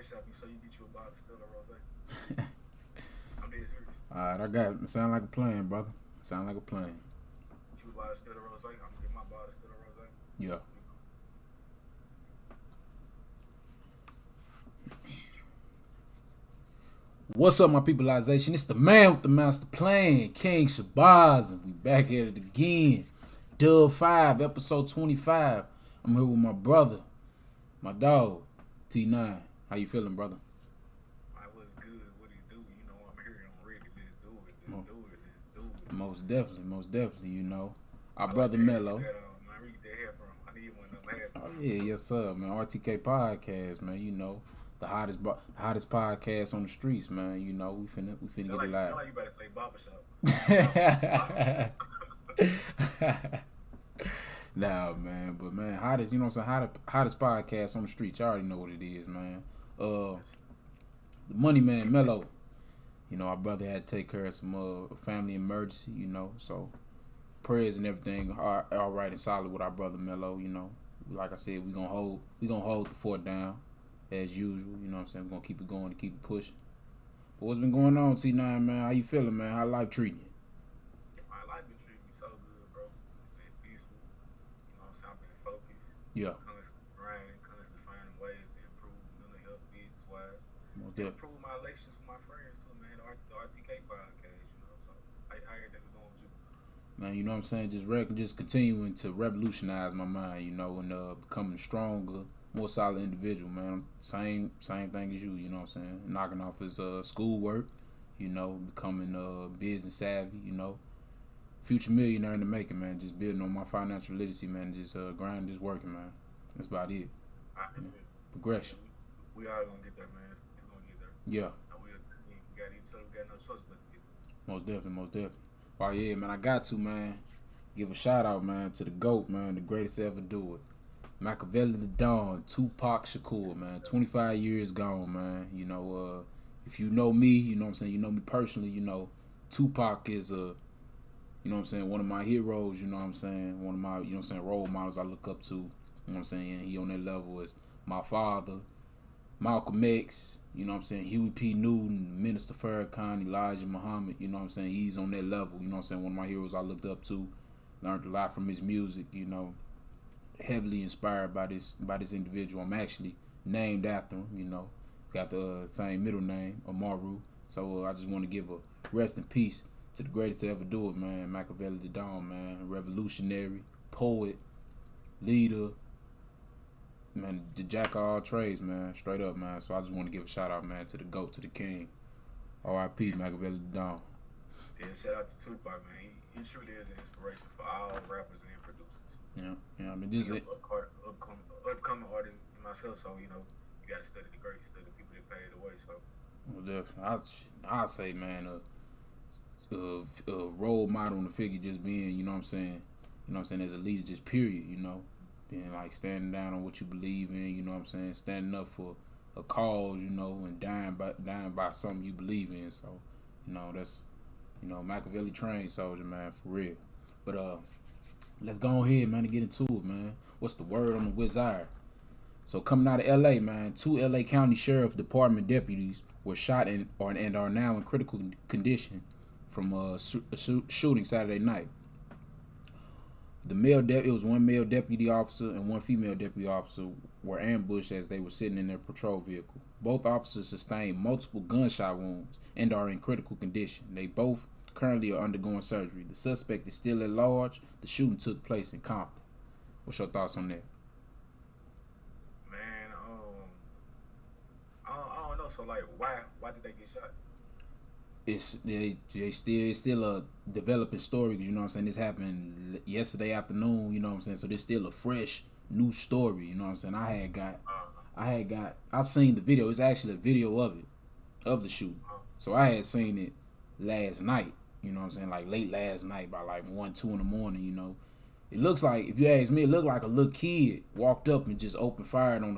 shop you so you get you a bottle of Stella Rose. I'm dead serious. Alright, I got it. Sound like a plan, brother. Sound like a plan. Get you a bottle of Stella Rose. I'm gonna get my bottle of Stella Rose. Yeah. What's up, my peopleization? It's the man with the master plan, King Shabazz, and we back at it again. Dub 5, episode 25. I'm here with my brother, my dog, T9. How you feeling, brother? I was good. What do you do? You know I'm here on ready. Let's do it. Let's do it. Let's do it. Most definitely, you know. Our brother Mello. Where you get that hair from? I need one of them hats. Oh yeah, yes sir, man. RTK podcast, man. You know, the hottest podcast on the streets, man. You know, we finna get it live. Like you better say barbershop. Nah, man, but man, hottest, you know what I'm saying, hottest podcast on the streets. You already know what it is, man. The money man, Mello. You know, our brother had to take care of some family emergency, you know, so prayers and everything are all right and solid with our brother Mello, you know. Like I said, we gonna hold the fort down as usual, you know what I'm saying? We're gonna keep it going and keep it pushing. But what's been going on, T9, man? How you feeling, man? How life treating you? My life been treating me so good, bro. It's been peaceful. You know what I'm saying? I've been focused. Yeah. Constantly grinding, constantly finding ways to improve mental health, business wise. Improve my relations with my friends too, man. The RTK podcast, you know. So how everything we going with you? Man, you know what I'm saying? Just continuing to revolutionize my mind, you know, and becoming stronger, more solid individual, man. Same thing as you know what I'm saying? Knocking off his schoolwork, you know, becoming business savvy, you know. Future millionaire in the making, man. Just building on my financial literacy, man. Just grinding, just working, man. That's about it. Progression. We all gonna get there, man. We're gonna get there. Yeah. And we got each other. We got no choice but to get there. Most definitely. Oh yeah, man. I got to, man. Give a shout out, man, to the GOAT, man, the greatest to ever do it. Machiavelli the Don, Tupac Shakur, man. 25 years gone, man. You know, if you know me, you know what I'm saying, you know me personally, you know, Tupac is you know what I'm saying, one of my heroes, you know what I'm saying, one of my, you know what I'm saying, role models I look up to, you know what I'm saying, he on that level is my father, Malcolm X, you know what I'm saying, Huey P. Newton, Minister Farrakhan, Elijah Muhammad, you know what I'm saying, he's on that level, you know what I'm saying, one of my heroes I looked up to, learned a lot from his music, you know, heavily inspired by this individual. I'm actually named after him, you know, got the same middle name, Amaru, so I just want to give a rest in peace to the greatest to ever do it, man. Machiavelli the Don, man. Revolutionary, poet, leader, man, the jack of all trades, man. Straight up, man. So I just want to give a shout out, man, to the GOAT, to the king. R.I.P. Machiavelli the Don. Yeah, shout out to Tupac, man. He truly is an inspiration for all rappers and producers. Yeah. I mean, just upcoming artist myself, so you know, you gotta study the greats, study the people that paved the way. So, well, definitely, I say, man, a role model and a figure, just being, you know what I'm saying, as a leader, just period, you know, being like standing down on what you believe in, you know what I'm saying, standing up for a cause, you know, and dying by something you believe in. So, you know, that's, you know, Machiavelli trained soldier, man, for real. But let's go ahead, man, and get into it, man. What's the word on the YESSSIRR? So coming out of L.A., man, 2 L.A. County Sheriff Department deputies were shot and are now in critical condition from a shooting Saturday night. It was one male deputy officer and one female deputy officer were ambushed as they were sitting in their patrol vehicle. Both officers sustained multiple gunshot wounds and are in critical condition. They both currently are undergoing surgery. The suspect is still at large. The shooting took place in Compton. What's your thoughts on that? Man, I don't know. So like, why did they get shot? It's still a developing story, because you know what I'm saying, this happened yesterday afternoon, you know what I'm saying, so there's still a fresh new story, you know what I'm saying. I seen the video. It's actually a video of the shoot. So I had seen it last night, you know what I'm saying, like late last night by like 1-2 in the morning, you know. It looks like, if you ask me, it looked like a little kid walked up and just opened fire on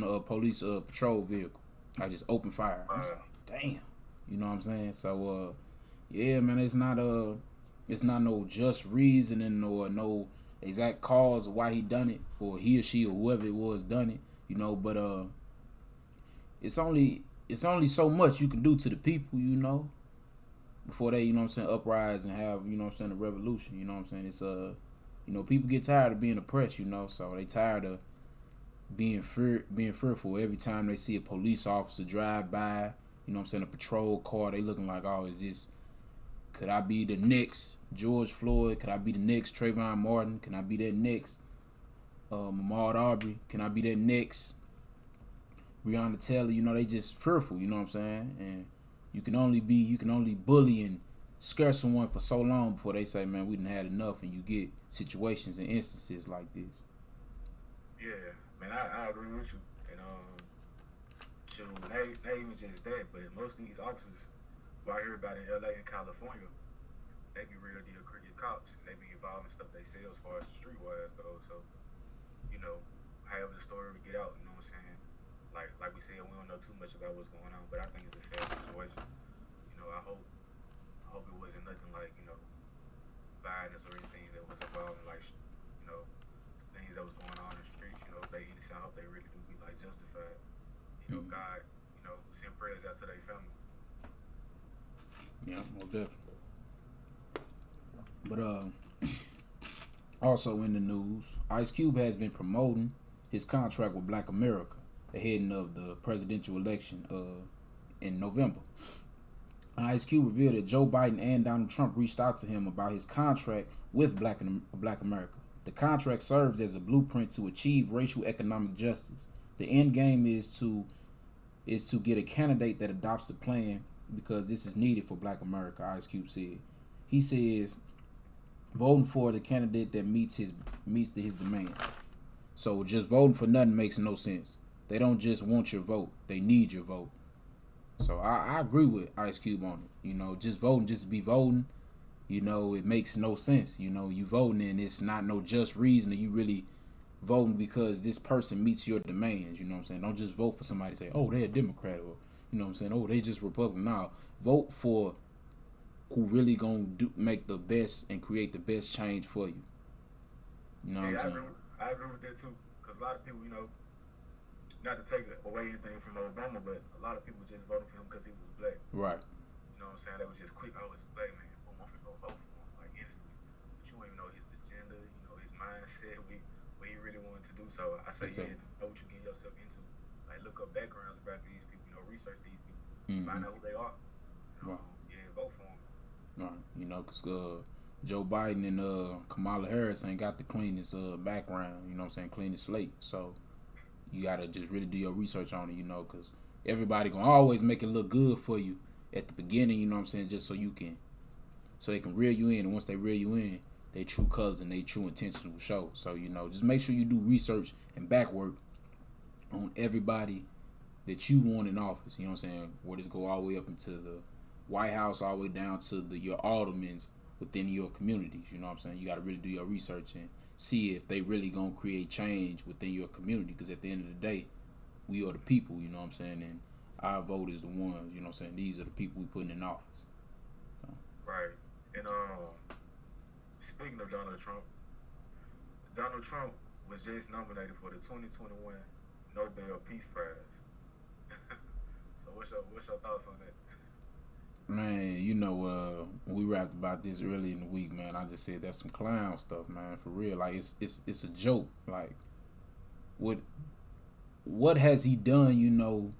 the police patrol vehicle. I just opened fire. I was like, damn. You know what I'm saying? So, yeah, man, it's not no just reasoning or no exact cause of why he done it, or he or she or whoever it was done it, you know, but it's only so much you can do to the people, you know, before they, you know what I'm saying, uprise and have, you know what I'm saying, a revolution, you know what I'm saying? It's you know, people get tired of being oppressed, you know, so they tired of being fearful every time they see a police officer drive by, you know what I'm saying, a patrol car. They looking like, oh, is this, could I be the next George Floyd? Could I be the next Trayvon Martin? Can I be that next Ahmaud Arbery? Can I be that next Breonna Taylor? You know, they just fearful, you know what I'm saying? And you can only bully and scare someone for so long before they say, man, we done had enough, and you get situations and instances like this. Yeah, man, I agree with you. And shoot, not even just that, but most of these officers, what I hear about in LA and California, they be real deal cricket cops. They be involved in stuff they sell as far as the streetwise goes. So, you know, however the story would get out, you know what I'm saying? Like we said, we don't know too much about what's going on, but I think it's a sad situation. You know, I hope it wasn't nothing like, you know, violence or anything that was involved in, like, you know, things that was going on in the streets. You know, if they innocent, I hope they really do be like justified. You know, God, you know, send prayers out to their family. Yeah, well, definitely. But also in the news, Ice Cube has been promoting his contract with Black America ahead of the presidential election in November. Ice Cube revealed that Joe Biden and Donald Trump reached out to him about his contract with Black America. The contract serves as a blueprint to achieve racial economic justice. The end game is to get a candidate that adopts the plan because this is needed for Black America, Ice Cube said. He says voting for the candidate that meets his demands. So just voting for nothing makes no sense. They don't just want your vote. They need your vote. So I agree with Ice Cube on it. You know, just voting, just to be voting, you know, it makes no sense. You know, you voting and it's not no just reason that you really voting because this person meets your demands. You know what I'm saying? Don't just vote for somebody to say, oh, they're a Democrat, or, you know what I'm saying, oh, they just Republican. No, vote for who really gonna make the best and create the best change for you. You know what I'm saying? I agree with that too. Because a lot of people, you know, not to take away anything from Obama, but a lot of people just voted for him because he was black. Right. You know what I'm saying? They was just quick, oh, it's a black man. Boom, I'm finna go vote for him, like, instantly. But you don't even know his agenda, you know, his mindset, what he really wanted to do. So I say, yeah, know what you get yourself into. Like, look up backgrounds about these people, you know, research these people, find out who they are. You know, yeah, vote for them. Right. You know, because Joe Biden and Kamala Harris ain't got the cleanest background, you know what I'm saying, cleanest slate. So you got to just really do your research on it, you know, because everybody going to always make it look good for you at the beginning, you know what I'm saying, just so they can reel you in. And once they reel you in, their true colors and their true intentions will show. So, you know, just make sure you do research and back work on everybody that you want in office, you know what I'm saying, where this go all the way up into the White House, all the way down to your aldermans within your communities, you know what I'm saying. You got to really do your research and see if they really gonna create change within your community, because at the end of the day, we are the people, you know what I'm saying, and our vote is the ones, you know what I'm saying, these are the people we putting in office. So. Right. And speaking of Donald Trump was just nominated for the 2021 Nobel Peace Prize. So what's your thoughts on that? Man, you know, we rapped about this early in the week, man. I just said that's some clown stuff, man, for real. Like, it's a joke. Like, what has he done, you know,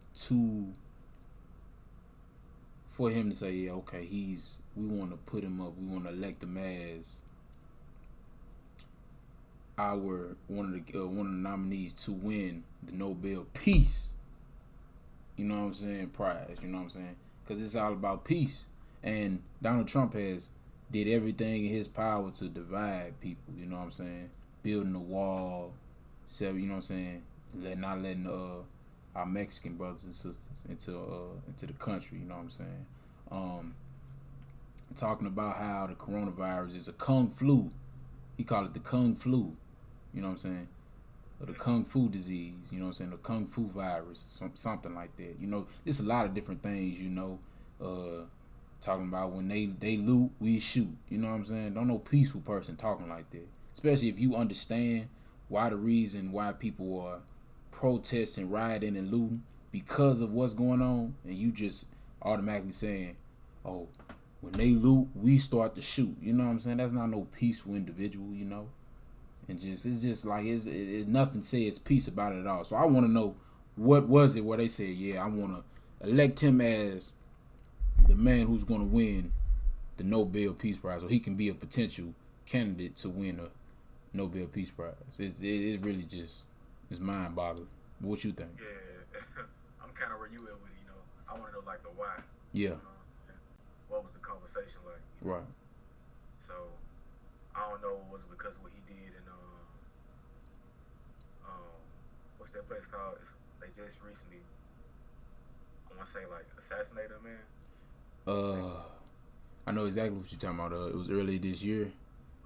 for him to say, yeah, okay, we want to put him up, we want to elect him as one of the nominees to win the Nobel Peace, you know what I'm saying, prize, you know what I'm saying? Because it's all about peace. And Donald Trump did everything in his power to divide people, you know what I'm saying? Building a wall, you know what I'm saying? Not letting our Mexican brothers and sisters into the country, you know what I'm saying? Talking about how the coronavirus is a kung flu. He called it the kung flu, you know what I'm saying? Or the kung fu disease, you know what I'm saying, the kung fu virus, something like that. You know, there's a lot of different things, you know, talking about when they loot, we shoot, you know what I'm saying? Don't no peaceful person talking like that, especially if you understand why people are protesting, rioting, and looting, because of what's going on, and you just automatically saying, "Oh, when they loot, we start to shoot." You know what I'm saying? That's not no peaceful individual, you know. And it's just like nothing says peace about it at all. So I want to know what was it where they said, "Yeah, I want to elect him as the man who's going to win the Nobel Peace Prize, or he can be a potential candidate to win a Nobel Peace Prize." It really just is mind boggling. What you think? Yeah, I'm kind of where you at with it. I want to know like the why. Yeah. What was the conversation like? Right. So I don't know. Was it because of what he did in what's that place called? They just recently, I want to say like assassinated a man. I know exactly what you're talking about. It was early this year.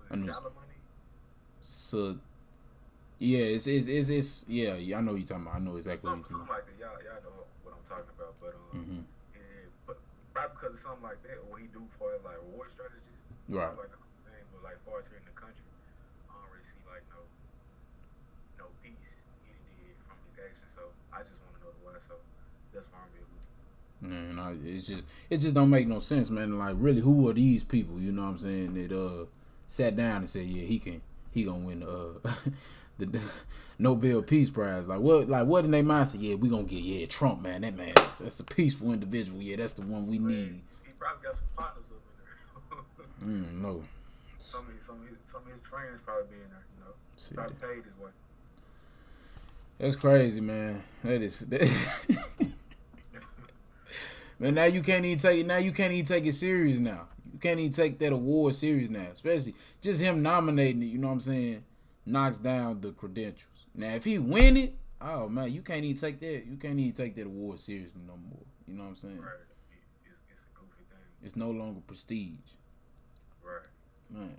Was it Salamone? So yeah, it's yeah. I know what you're talking about. I know exactly what you're talking about. Something like that. Y'all know what I'm talking about. But but probably because of something like that, or what he do as far as like reward strategies. Right. Like the thing, but like far as here in the country, I don't really see like no peace he did from his actions. So I just want to know the why. So that's why I'm here with you. Man, it just don't make no sense, man. Like really, who are these people? You know what I'm saying? That sat down and said, yeah, he gonna win the Nobel Peace Prize. Like what in their mind said? Yeah, we gonna get Trump, man. That man, that's a peaceful individual. Yeah, that's the one we need. He probably got some partners up in there. No. Some of his friends probably be in there. See probably paid his way. That's crazy, man. That man, now you can't even take it serious now. You can't even take that award serious now. Especially just him nominating it, you know what I'm saying, knocks down the credentials. Now if he win it, oh man, you can't even take that. You can't even take that award seriously no more. You know what I'm saying? Right. It's a goofy thing. It's no longer prestige. Right. Man.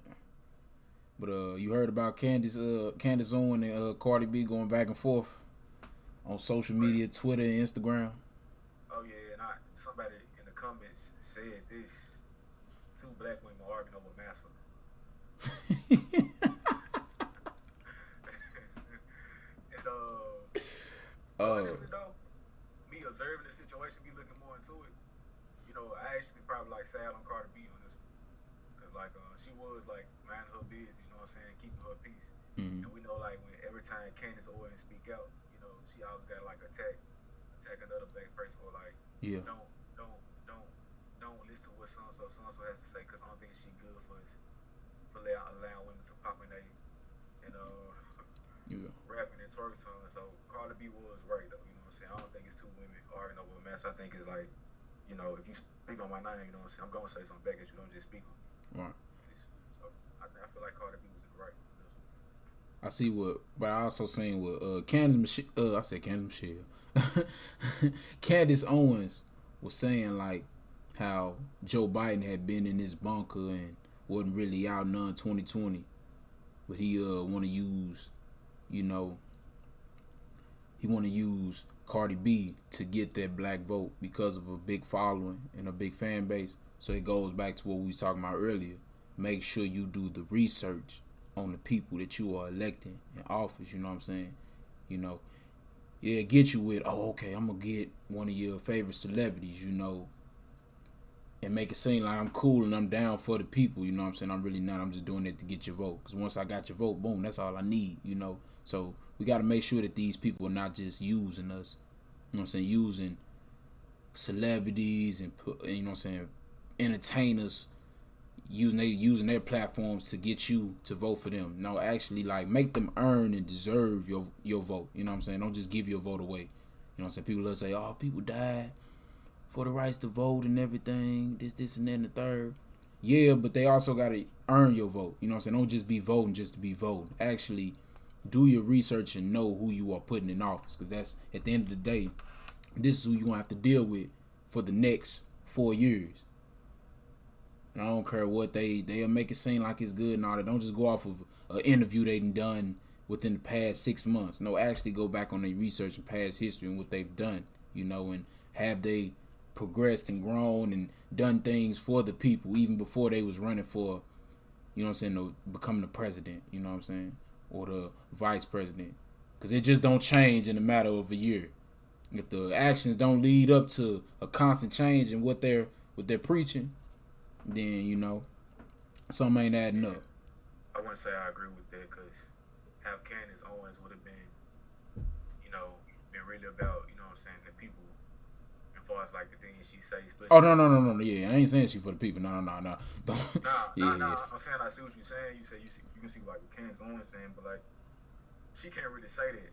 But you heard about Candace Owen and Cardi B going back and forth on social media, Twitter and Instagram. Oh yeah, and somebody in the comments said this: 2 black women arguing over massa. And honestly though, me observing the situation, me looking more into it, I actually probably like sad on Cardi B on this one, cause like she was like minding her business, you know what I'm saying, keeping her peace. Mm-hmm. And we know like when every time Candace Owens speak out, she always got like attack another black person, or like don't listen to what so and so has to say, because I don't think she good for allowing women to pop in they rapping and twerk songs. So Cardi B was right though, you know what I'm saying. I don't think it's 2 women arguing over a mess. I think it's like, if you speak on my name, you know what I'm saying, I'm gonna say something back at you, don't just speak on me. Right. So I feel like Cardi B was in the right for this one. I see but I also seen what Candace Michelle. Candace Owens was saying like how Joe Biden had been in his bunker and wasn't really out none 2020, but he want to use, he want to use Cardi B to get that black vote because of a big following and a big fan base. So it goes back to what we was talking about earlier. Make sure you do the research on the people that you are electing in office. You know what I'm saying? Get you with, okay, I'm gonna get one of your favorite celebrities, and make it seem like I'm cool and I'm down for the people. You know what I'm saying? I'm really not. I'm just doing it to get your vote. Because once I got your vote, boom, that's all I need. So we got to make sure that these people are not just using us. You know what I'm saying? Using celebrities and entertainers, using their platforms to get you to vote for them. No, actually, like, make them earn and deserve your vote. You know what I'm saying? Don't just give your vote away. You know what I'm saying? People will say, oh, people died for the rights to vote and everything, this, and that, and the third. Yeah, but they also got to earn your vote. You know what I'm saying? Don't just be voting just to be voting. Actually, do your research and know who you are putting in office. Because that's, at the end of the day, this is who you're going to have to deal with for the next 4 years. And I don't care what they'll make it seem like it's good and all that. Don't just go off of an interview they've done within the past 6 months. No, actually go back on their research and past history and what they've done, and have they progressed and grown and done things for the people even before they was running for, becoming the president, you know what I'm saying, or the vice president. Because it just don't change in a matter of a year. If the actions don't lead up to a constant change in what they're preaching, then something ain't adding Yeah. up. I wouldn't say I agree with that because have Candace Owens would have been, been really about, what I'm saying, the people as far as like the things she say, Oh especially no. Yeah, I ain't saying she for the people. No. Don't. Yeah. I'm saying I see what you're saying. You say you can see like what Candace Owens saying, but like she can't really say that,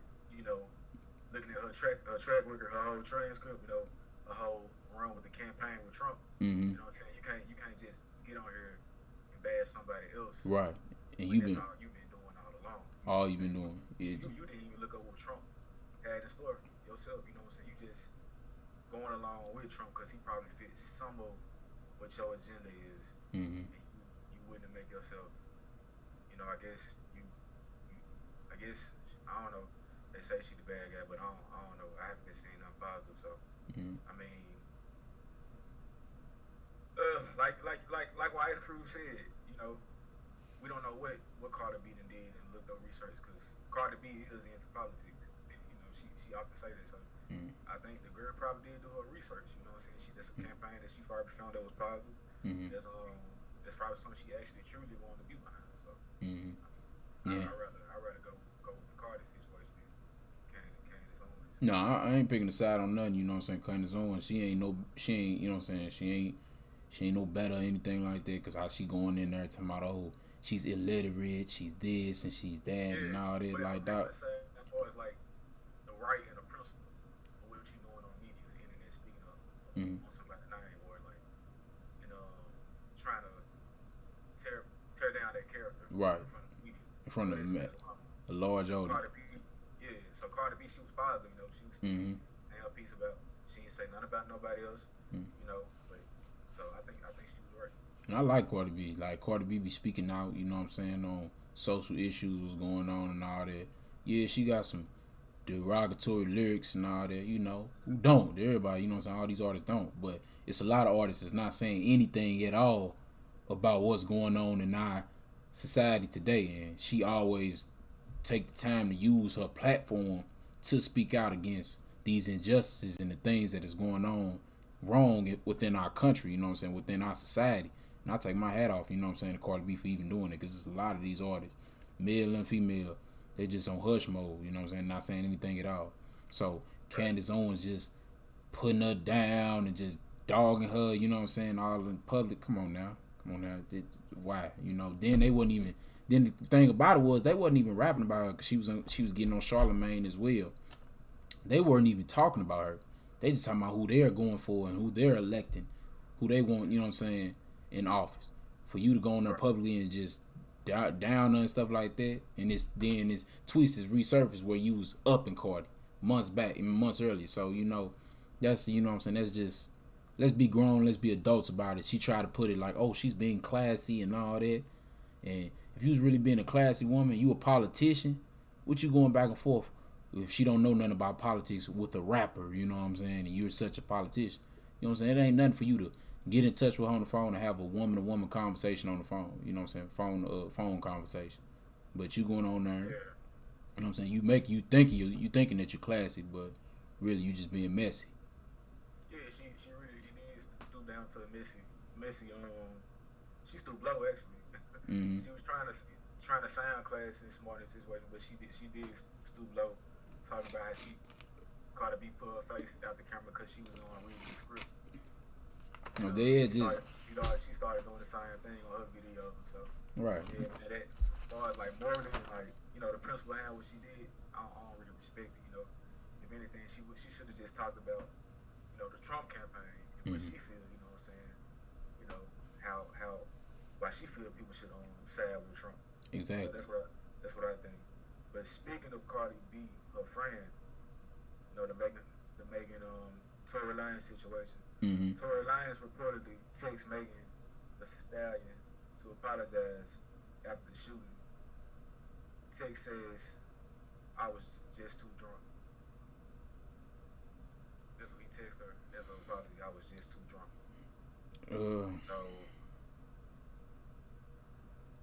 looking at her track record, her whole transcript, her whole run with the campaign with Trump. Mm-hmm. You know what I'm saying? You can't just get on here and bash somebody else. Right. And that's all you've been doing all along. All you've been doing. Yeah. You didn't even look up what Trump had in store yourself. You know what I'm saying? You just going along with Trump because he probably fits some of what your agenda is. Mm-hmm. And you wouldn't make yourself, I guess I don't know. They say she the bad guy, but I don't know. I haven't been seeing nothing positive. So I mean, like Ice Cube said, we don't know what Cardi B did and looked up research because Cardi B is into politics. She often say that. So I think the girl probably did do her research. You know what I'm saying? That's a campaign that she probably found that was positive. That's probably something she actually truly wanted to be behind. So yeah. I'd rather go with the Cardi situation than Candace Owens. No, I ain't picking a side on nothing. You know what I'm saying? Candace Owens, she ain't. You know what I'm saying? She ain't no better or anything like that. Cause how she going in there talking about, oh, she's illiterate, she's this and she's that and all that like that. Let's say as far as like the right and the principle of what you doing on media and the internet, speaking of on something like the 9 or like trying to tear down that character right in front of the media, in front of a large audience. So Cardi B, she was positive, she was speaking and her piece about she didn't say nothing about nobody else, but so I think she was right. And I like Cardi B. Like Cardi B be speaking out, you know what I'm saying, on social issues, what's going on and all that. Yeah, she got some derogatory lyrics and all that, who don't. Everybody, you know what I'm saying, all these artists don't. But it's a lot of artists that's not saying anything at all about what's going on in our society today. And she always take the time to use her platform to speak out against these injustices and the things that is going on wrong within our country, you know what I'm saying, within our society. And I take my hat off, you know what I'm saying, to Cardi B for even doing it, because it's a lot of these artists, male and female, they just on hush mode, you know what I'm saying, not saying anything at all. So Candace Owens just putting her down and just dogging her, you know what I'm saying, all in public. Come on now. Why? Then they wasn't even. Then the thing about it was they wasn't even rapping about her because she was getting on Charlemagne as well. They weren't even talking about her. They just talking about who they're going for and who they're electing, who they want, you know what I'm saying, in office. For you to go on there publicly and just down her and stuff like that, and this tweets is resurfaced where you was up in Cardi months back, even months earlier. So that's what I'm saying. That's just, let's be grown, let's be adults about it. She tried to put it like, oh, she's being classy and all that, and if you was really being a classy woman, you a politician, what you going back and forth if she don't know nothing about politics with a rapper, you know what I'm saying, and you're such a politician. You know what I'm saying? It ain't nothing for you to get in touch with her on the phone and have a woman-to-woman conversation on the phone. You know what I'm saying? Phone conversation. But you going on there, you know what I'm saying? You thinking that you're classy, but really you just being messy. Yeah, she really did stoop down to a messy. She stooped low actually. She was trying to sound classy and smart in this situation, but she did stoop low, talking about how she Cardi B put her face out the camera because she was on reading the script. She started doing the same thing on her videos. So right. Yeah, man, that as far as like morally and like the principle behind what she did, I don't really respect it. If anything, she should have just talked about the Trump campaign and what she feel. You know what I'm saying? How why she feel people should side with Trump. Exactly. So that's what I think. But speaking of Cardi B, her friend, the Megan Tory Lanez situation. Tory Lanez reportedly texts Megan Thee Stallion to apologize after the shooting. Text says, "I was just too drunk." That's what he texted her as an apology. I was just too drunk. So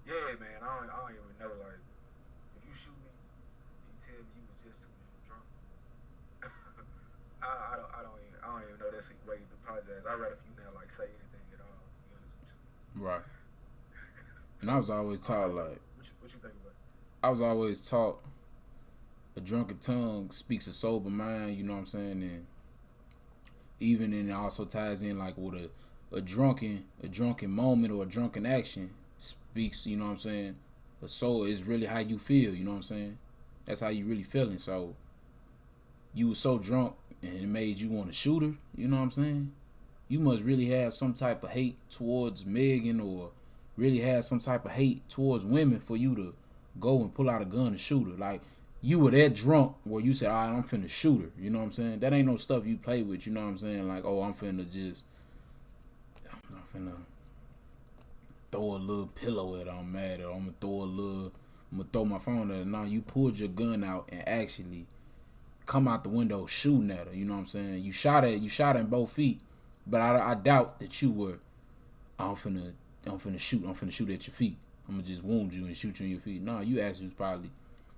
yeah, man, I don't even know. Like, if you shoot me, and you tell me you was just too drunk, I I don't even know that's a way to apologize. I'd rather if you not like say anything at all. To be honest with you. Right. So And I was always I taught don't know. like What you think about it? I was always taught a drunken tongue speaks a sober mind. You know what I'm saying? And even and it also ties in like with a drunken moment or a drunken action speaks. You know what I'm saying? The soul is really how you feel. You know what I'm saying? That's how you really feeling. So you were so drunk and it made you want to shoot her. You know what I'm saying? You must really have some type of hate towards Megan or really have some type of hate towards women for you to go and pull out a gun and shoot her. Like, you were that drunk where you said, all right, I'm finna shoot her. You know what I'm saying? That ain't no stuff you play with. You know what I'm saying? Like, oh, I'm finna throw a little pillow at her. I'm mad at her. I'm gonna throw my phone at her. No, you pulled your gun out and actually come out the window shooting at her. You know what I'm saying? You shot her in both feet. But I doubt that you were, I'm finna shoot at your feet. I'm gonna just wound you and shoot you in your feet. No, you actually was probably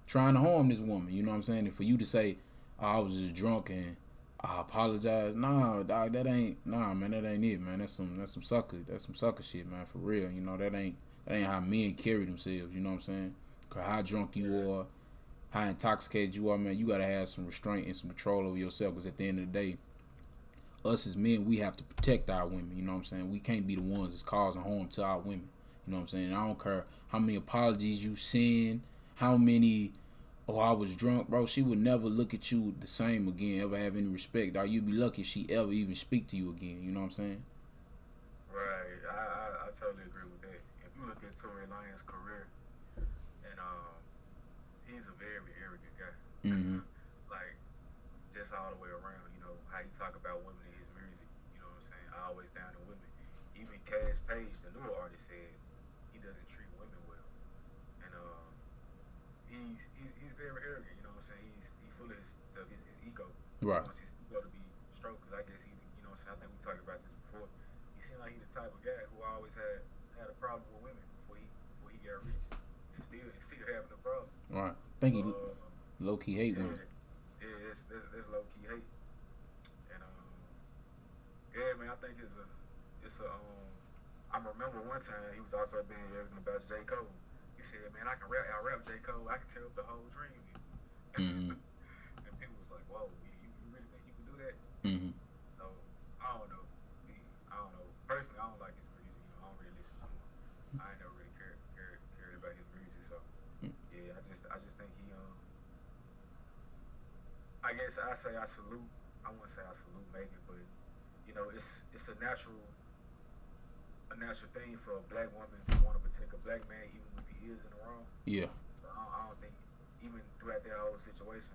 trying to harm this woman. You know what I'm saying? And for you to say, oh, I was just drunk and I apologize. Nah, dog, that ain't it, man. That's some sucker shit, man, for real. You know, that ain't how men carry themselves. You know what I'm saying? Cause how drunk you are, how intoxicated you are, man, you gotta have some restraint and some control over yourself. Cause at the end of the day, us as men, we have to protect our women. You know what I'm saying? We can't be the ones that's causing harm to our women. You know what I'm saying? I don't care how many apologies you send, how many, oh, I was drunk, bro. She would never look at you the same again, ever have any respect. Or you'd be lucky if she ever even speak to you again. You know what I'm saying? Right. I totally agree with that. If you look at Tory Lanez's career, and he's a very arrogant guy. Mm-hmm. Like, just all the way around. You know how he talk about women in his music. You know what I'm saying? Always down to women. Even Cass Page, the newer artist, said he doesn't treat women well, and he's very arrogant. You know what I'm saying? He's full of his stuff. His ego. Right. He wants his ego to be stroked. Because I guess he, you know what I'm saying? I think we talked about this before. He seemed like he the type of guy who always had a problem with women before he got rich, and still having a problem. Right. I think he low key hate women. Yeah, it's low key hate, and yeah, man, I think it's a I remember one time he was also being arrogant about J. Cole. He said, "Man, I rap J. Cole. I can tear up the whole dream." Mm-hmm. And people was like, "Whoa, you really think you can do that?" Mm-hmm. So I don't know. I don't know. Personally, I don't like his music. You know, I don't really listen to him. I ain't never really cared about his music. So yeah, I just think he I guess I say I salute. I wouldn't say I salute Megan, but you know, it's a natural thing for a black woman to want to protect a black man, even if he is in the wrong. Yeah. I don't think even throughout that whole situation.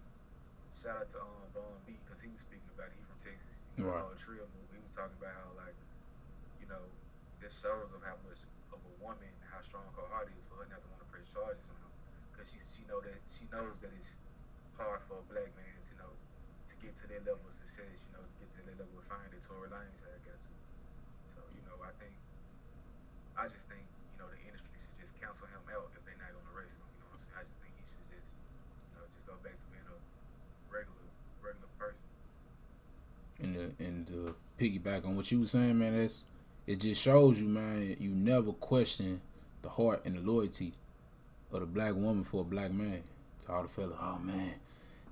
Shout out to Bon B, because he was speaking about it. He from Texas. You know, Right. the Trio movie. He was talking about how, like, you know, this shows of how much of a woman, how strong her heart is for her not to want to press charges on him, because she knows that it's hard for a black man to, you know, to get to that level of success. You know, to get to that level of fame that Tory Lanez had got to. So, you know, I just think, you know, the industry should just cancel him out if they're not going to race him. You know what I'm saying? I just think he should just, you know, just go back to being a regular person. And to piggyback on what you were saying, man, it just shows you, man, you never question the heart and the loyalty of the black woman for a black man. To all the fellas, oh man,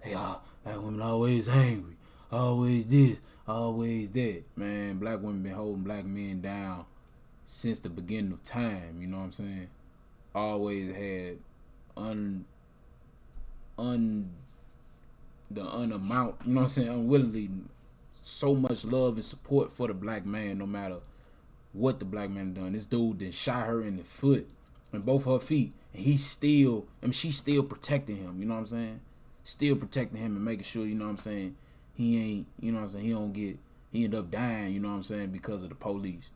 black women always angry, always this, always that. Man, black women been holding black men down since the beginning of time. You know what I'm saying? Always had the unamount, you know what I'm saying, unwillingly so much love and support for the black man, no matter what the black man done. This dude then shot her in the foot, in both her feet, and she's still protecting him, you know what I'm saying? Still protecting him and making sure, you know what I'm saying, he ain't, you know what I'm saying, he end up dying, you know what I'm saying, because of the police.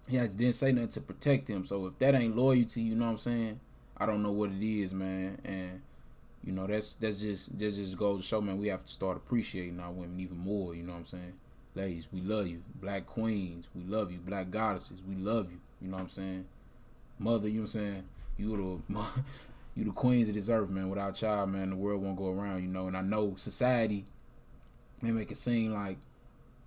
He didn't say nothing to protect him. So if that ain't loyalty, you know what I'm saying, I don't know what it is, man. And you know, that just goes to show, man, we have to start appreciating our women even more, you know what I'm saying? Ladies, we love you. Black queens, we love you. Black goddesses, we love you. You know what I'm saying? Mother, you know what I'm saying? You the queens of this earth, man. Without y'all, man, the world won't go around, you know. And I know society They make it seem like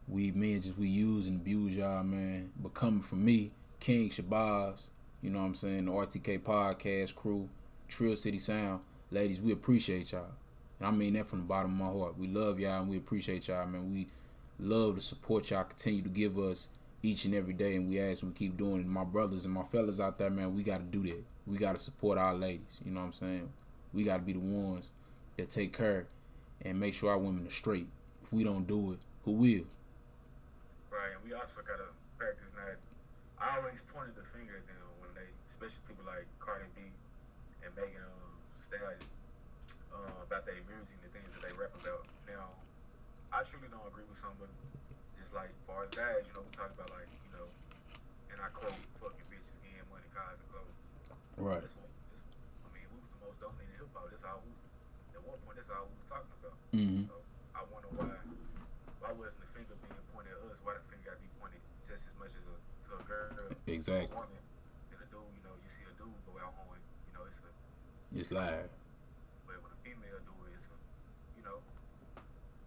we use and abuse y'all, man. But coming from me, King Shabazz, you know what I'm saying, the RTK podcast crew, Trill City Sound, ladies, we appreciate y'all. And I mean that from the bottom of my heart. We love y'all and we appreciate y'all, man. We love the support y'all continue to give us each and every day, and we ask and we keep doing it. My brothers and my fellas out there, man, we got to do that. We got to support our ladies, you know what I'm saying? We got to be the ones that take care and make sure our women are straight. If we don't do it, who will? Right, and we also gotta practice that. I always pointed the finger at them when they, especially people like Cardi B and Megan Stallion, about their music and the things that they rap about. Now, I truly don't agree with some of them. Just like, as far as guys, you know, we talk about like, you know, and I quote, "fucking bitches, getting money, cars, and clothes." Right. I mean, we was the most dominant hip hop. That's all we was. At one point, that's all we was talking about. Mm-hmm. So I wonder why wasn't the finger being pointed at us? Why the finger got to be pointed just as much as to a girl, exactly, a woman, than a dude? You know, you see a dude go out on, you know, it's live. But when a female do it, it's a, you know.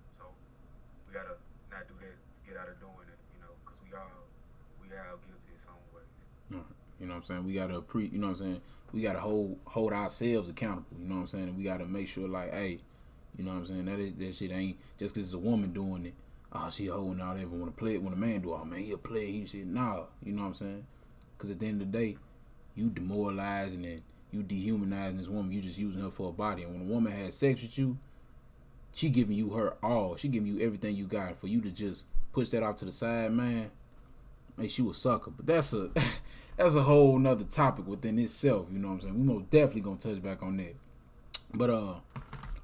So we gotta not do that. Get out of doing it, you know, because we all guilty in some ways. You know what I'm saying? We gotta you know what I'm saying? We gotta hold ourselves accountable. You know what I'm saying? We gotta make sure, like, hey, you know what I'm saying? That shit ain't just because it's a woman doing it. Oh, she holding out there, but want to play it when a man do. Oh man, he'll play. He shit. Nah, you know what I'm saying? Because at the end of the day, you demoralizing and you dehumanizing this woman. You just using her for a body. And when a woman has sex with you, she giving you her all. She giving you everything you got. And for you to just push that off to the side, man, makes you a sucker. But that's a whole nother topic within itself. You know what I'm saying? We most definitely gonna touch back on that. But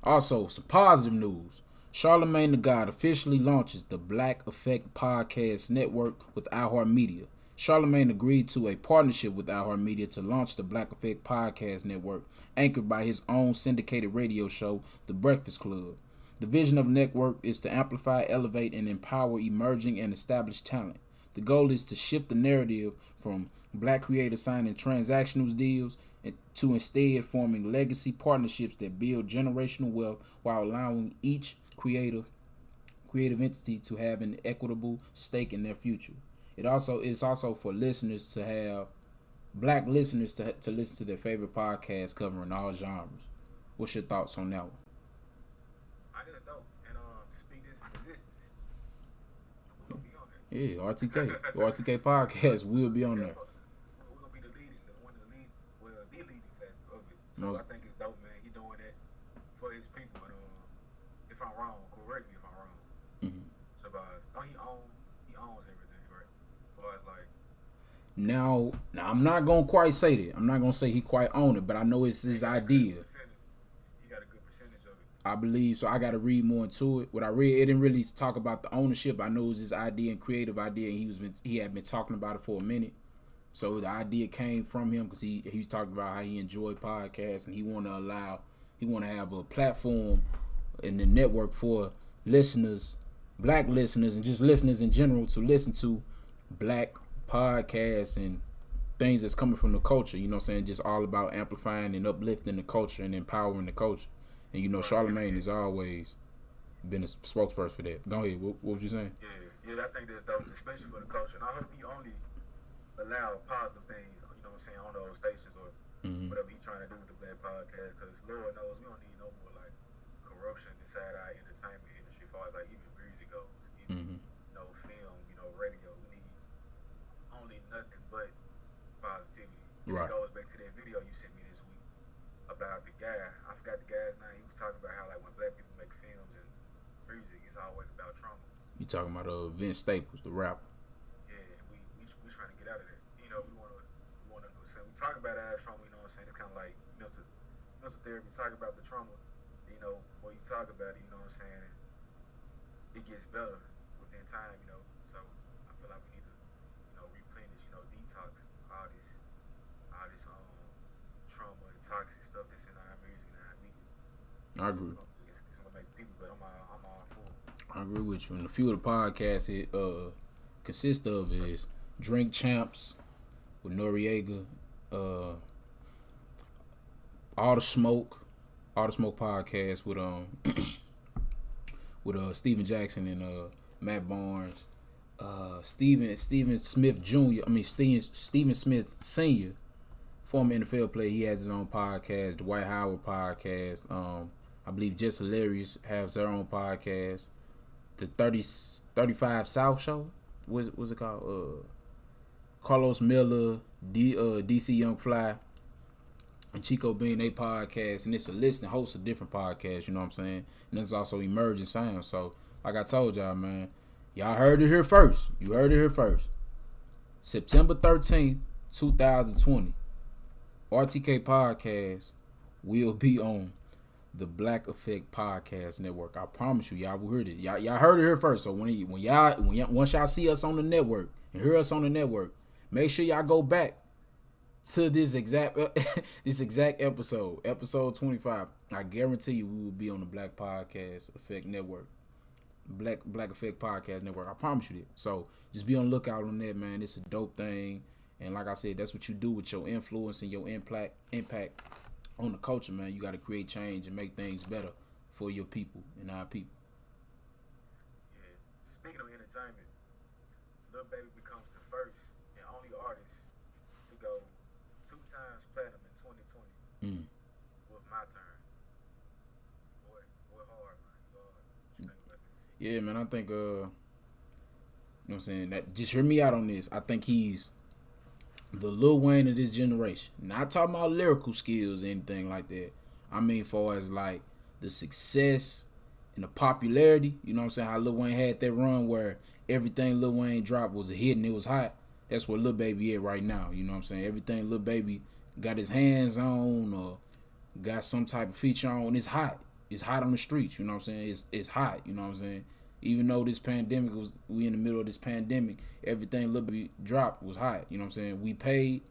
also some positive news. Charlamagne the God officially launches the Black Effect Podcast Network with iHeartMedia. Charlamagne agreed to a partnership with iHeartMedia to launch the Black Effect Podcast Network, anchored by his own syndicated radio show, The Breakfast Club. The vision of the network is to amplify, elevate, and empower emerging and established talent. The goal is to shift the narrative from black creators signing transactional deals to instead forming legacy partnerships that build generational wealth while allowing each creative entity to have an equitable stake in their future. It's also for listeners to have black listeners to listen to their favorite podcasts covering all genres. What's your thoughts on that one? I just dope. And to speak this in existence, we're gonna be on there. Yeah, RTK. The RTK podcast will be on there. We're gonna be the leading factor of it. So I think it's dope, man. He doing that for his people. And if I'm wrong, correct me if I'm wrong. Mm-hmm. Shabazz, he owns everything, right? As far as like. Now I'm not gonna quite say that. I'm not gonna say he quite own it, but I know it's his idea. He got a good percentage of it. I believe so. I got to read more into it. What I read, it didn't really talk about the ownership. I know it was his idea and creative idea, and he had been talking about it for a minute. So the idea came from him because he was talking about how he enjoyed podcasts and he want to have a platform in the network for listeners, black listeners, and just listeners in general to listen to black podcasts and things that's coming from the culture. You know what I'm saying? Just all about amplifying and uplifting the culture and empowering the culture. And you know, Charlamagne has always been a spokesperson for that. Go ahead. What was you saying? Yeah, I think that's dope, especially for the culture. And I hope he only allow positive things, you know what I'm saying, on those stations or whatever he's trying to do with the Black Podcast. Because Lord knows we don't need no more like corruption inside our entertainment industry, as far as like even music goes, even you know, film, you know, radio. We need only nothing but positivity. And it goes back to that video you sent me this week about the guy. I forgot the guy's name. He was talking about how like when black people make films and music, it's always about trauma. You talking about Vince Staples, the rapper? Yeah, we trying to get out of that. You know, we want to do something. We talk about our trauma. You know what I'm saying? It's kind of like mental therapy. Talk about the trauma. You know, when you talk about it, you know what I'm saying? It gets better within time. You know, so I feel like we need to, you know, replenish. You know, detox all this trauma and toxic stuff that's in our music and our media. I agree. It's gonna make people, but I'm all for it. I agree with you. And a few of the podcasts it consists of is Drink Champs with Noriega, All the Smoke podcast with with Steven Jackson and Matt Barnes. Steven Smith Jr. Steven Smith Sr., former NFL player. He has his own podcast, the White Howard podcast. I believe YESSSIRR has their own podcast. The 35 South Show. What's it called? Carlos Miller, DC Young Fly, and Chico Bean, they podcast, and it's a list and host of different podcasts, you know what I'm saying? And there's also Emerging Sound. So, like I told y'all, man, y'all heard it here first. You heard it here first. September 13th, 2020, RTK Podcast will be on the Black Effect Podcast Network. I promise you, y'all heard it. Y'all heard it here first. So once y'all see us on the network and hear us on the network, make sure y'all go back to this exact episode, episode 25. I guarantee you, we will be on the Black Podcast Effect Network, Black Effect Podcast Network. I promise you that. So just be on the lookout on that, man. It's a dope thing, and like I said, that's what you do with your influence and your impact on the culture, man. You got to create change and make things better for your people and our people. Yeah. Speaking of entertainment, Lil Baby becomes the first and only artist to go 2 times platinum in 2020 with My Turn. Boy, hard, man. What you think about that? Yeah, man. I think, you know what I'm saying? That just hear me out on this. I think he's the Lil Wayne of this generation. Not talking about lyrical skills or anything like that. I mean, far as like the success and the popularity. You know what I'm saying? How Lil Wayne had that run where everything Lil Wayne dropped was a hit and it was hot. That's where Lil Baby is right now. You know what I'm saying? Everything Lil Baby got his hands on or got some type of feature on, it's hot. It's hot on the streets. You know what I'm saying? It's hot. You know what I'm saying? Even though this pandemic we in the middle of this pandemic, everything Lil Baby dropped was hot. You know what I'm saying? We paid.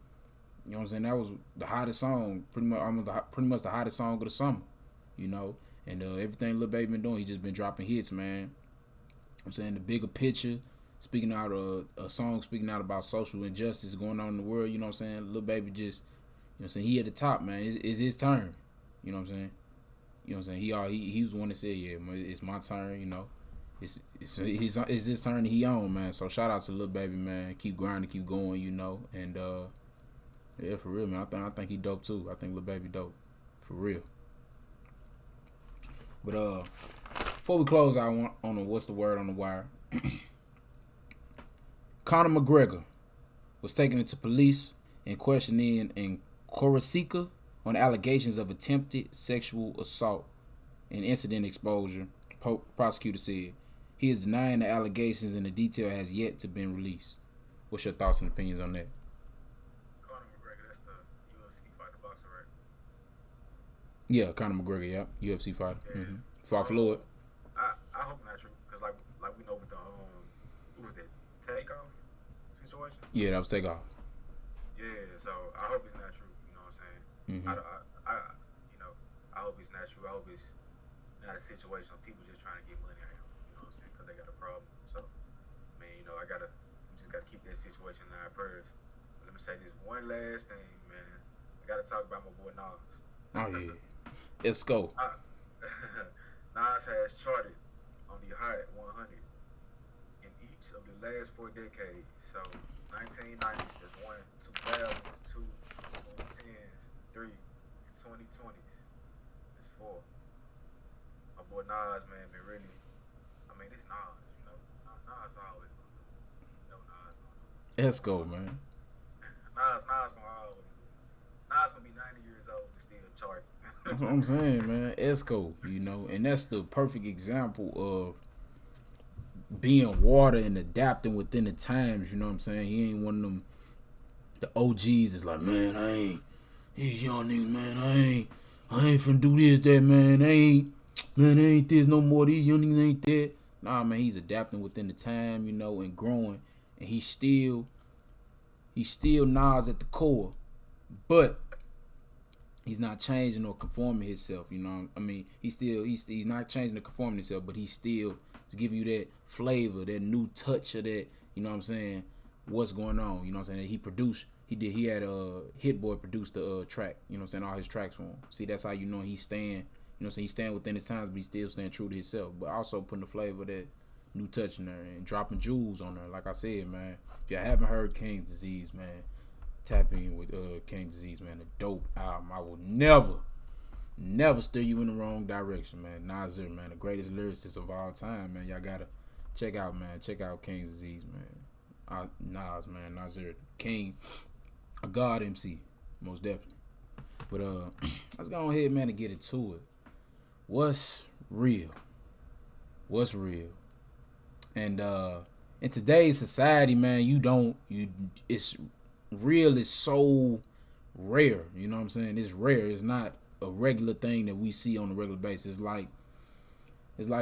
You know what I'm saying? That was the hottest song, pretty much the hottest song of the summer. You know, and everything Lil Baby been doing, he just been dropping hits, man. I'm saying the bigger picture, speaking out a song speaking out about social injustice going on in the world. You know what I'm saying? Lil Baby just, you know what I'm saying? He at the top, man. It's his turn. You know what I'm saying? You know what I'm saying? He was the one that said, yeah, it's my turn. You know. It's his turn. He on, man. So shout out to Lil Baby, man. Keep grinding, keep going, you know. And yeah, for real, man. I think he dope too. I think Lil Baby dope, for real. But before we close, I want on the what's the word on the wire. Conor McGregor was taken into police and questioned in Corsica on allegations of attempted sexual assault and incident exposure. Prosecutor said. He is denying the allegations and the detail has yet to be released. What's your thoughts and opinions on that? Conor McGregor, that's the UFC fighter boxer, right? Yeah, Conor McGregor, yeah. UFC fighter. Yeah. Fought Floyd. I hope not true, because like we know with the who was that, Takeoff situation? Yeah, that was Takeoff. Yeah, so I hope it's not true, you know what I'm saying? I hope it's not true. I hope it's not a situation of people just trying to get money out of him, you know what I'm saying? Because they got a problem. So, man, you know, we just gotta keep that situation in our prayers. But let me say this one last thing, man. I gotta talk about my boy Nas. Oh yeah, let's go. Nas has charted on the Hot 100 in each of the last 4 decades. So, 1990s, that's 1, 2000s, 2, 2010s, 3, and 2020s. That's 4. My boy Nas, man, been really, I mean, it's Nas, you know. Nas always gonna do it. You know Nas gonna do it. Let's go, man. Nas gonna always do it. Nas gonna be 90 years old and still charting. That's what I'm saying, man. Esco, you know, and that's the perfect example of being water and adapting within the times. You know what I'm saying? He ain't one of them. The OGs is like, man, these young niggas, man, I ain't finna do this, that, man. Ain't this no more. These young niggas ain't that. Nah, man, he's adapting within the time, you know, and growing, and he's still Nas at the core, but he's not changing or conforming himself, you know. I mean, he's not changing or conforming himself, but he's still giving you that flavor, that new touch of that, you know what I'm saying, what's going on, you know what I'm saying. He had Hit Boy produce the track, you know what I'm saying, all his tracks for him. See, that's how you know he's staying, you know know what I'm saying, he's staying within his times, but he's still staying true to himself. But also putting the flavor of that new touch in there and dropping jewels on there. Like I said, man, if y'all haven't heard King's Disease, man, tap in with King's Disease, man. A dope album. I will never steer you in the wrong direction, man. YESSSIRR, man, the greatest lyricist of all time, man. Y'all gotta check out, man. Check out King's Disease, man. Nas, man, YESSSIRR, King, a God MC, most definitely. But let's go ahead, man, and get into it. What's real? What's real? And in today's society, man, it's real is so rare. You know what I'm saying? It's rare. It's not a regular thing that we see on a regular basis. It's like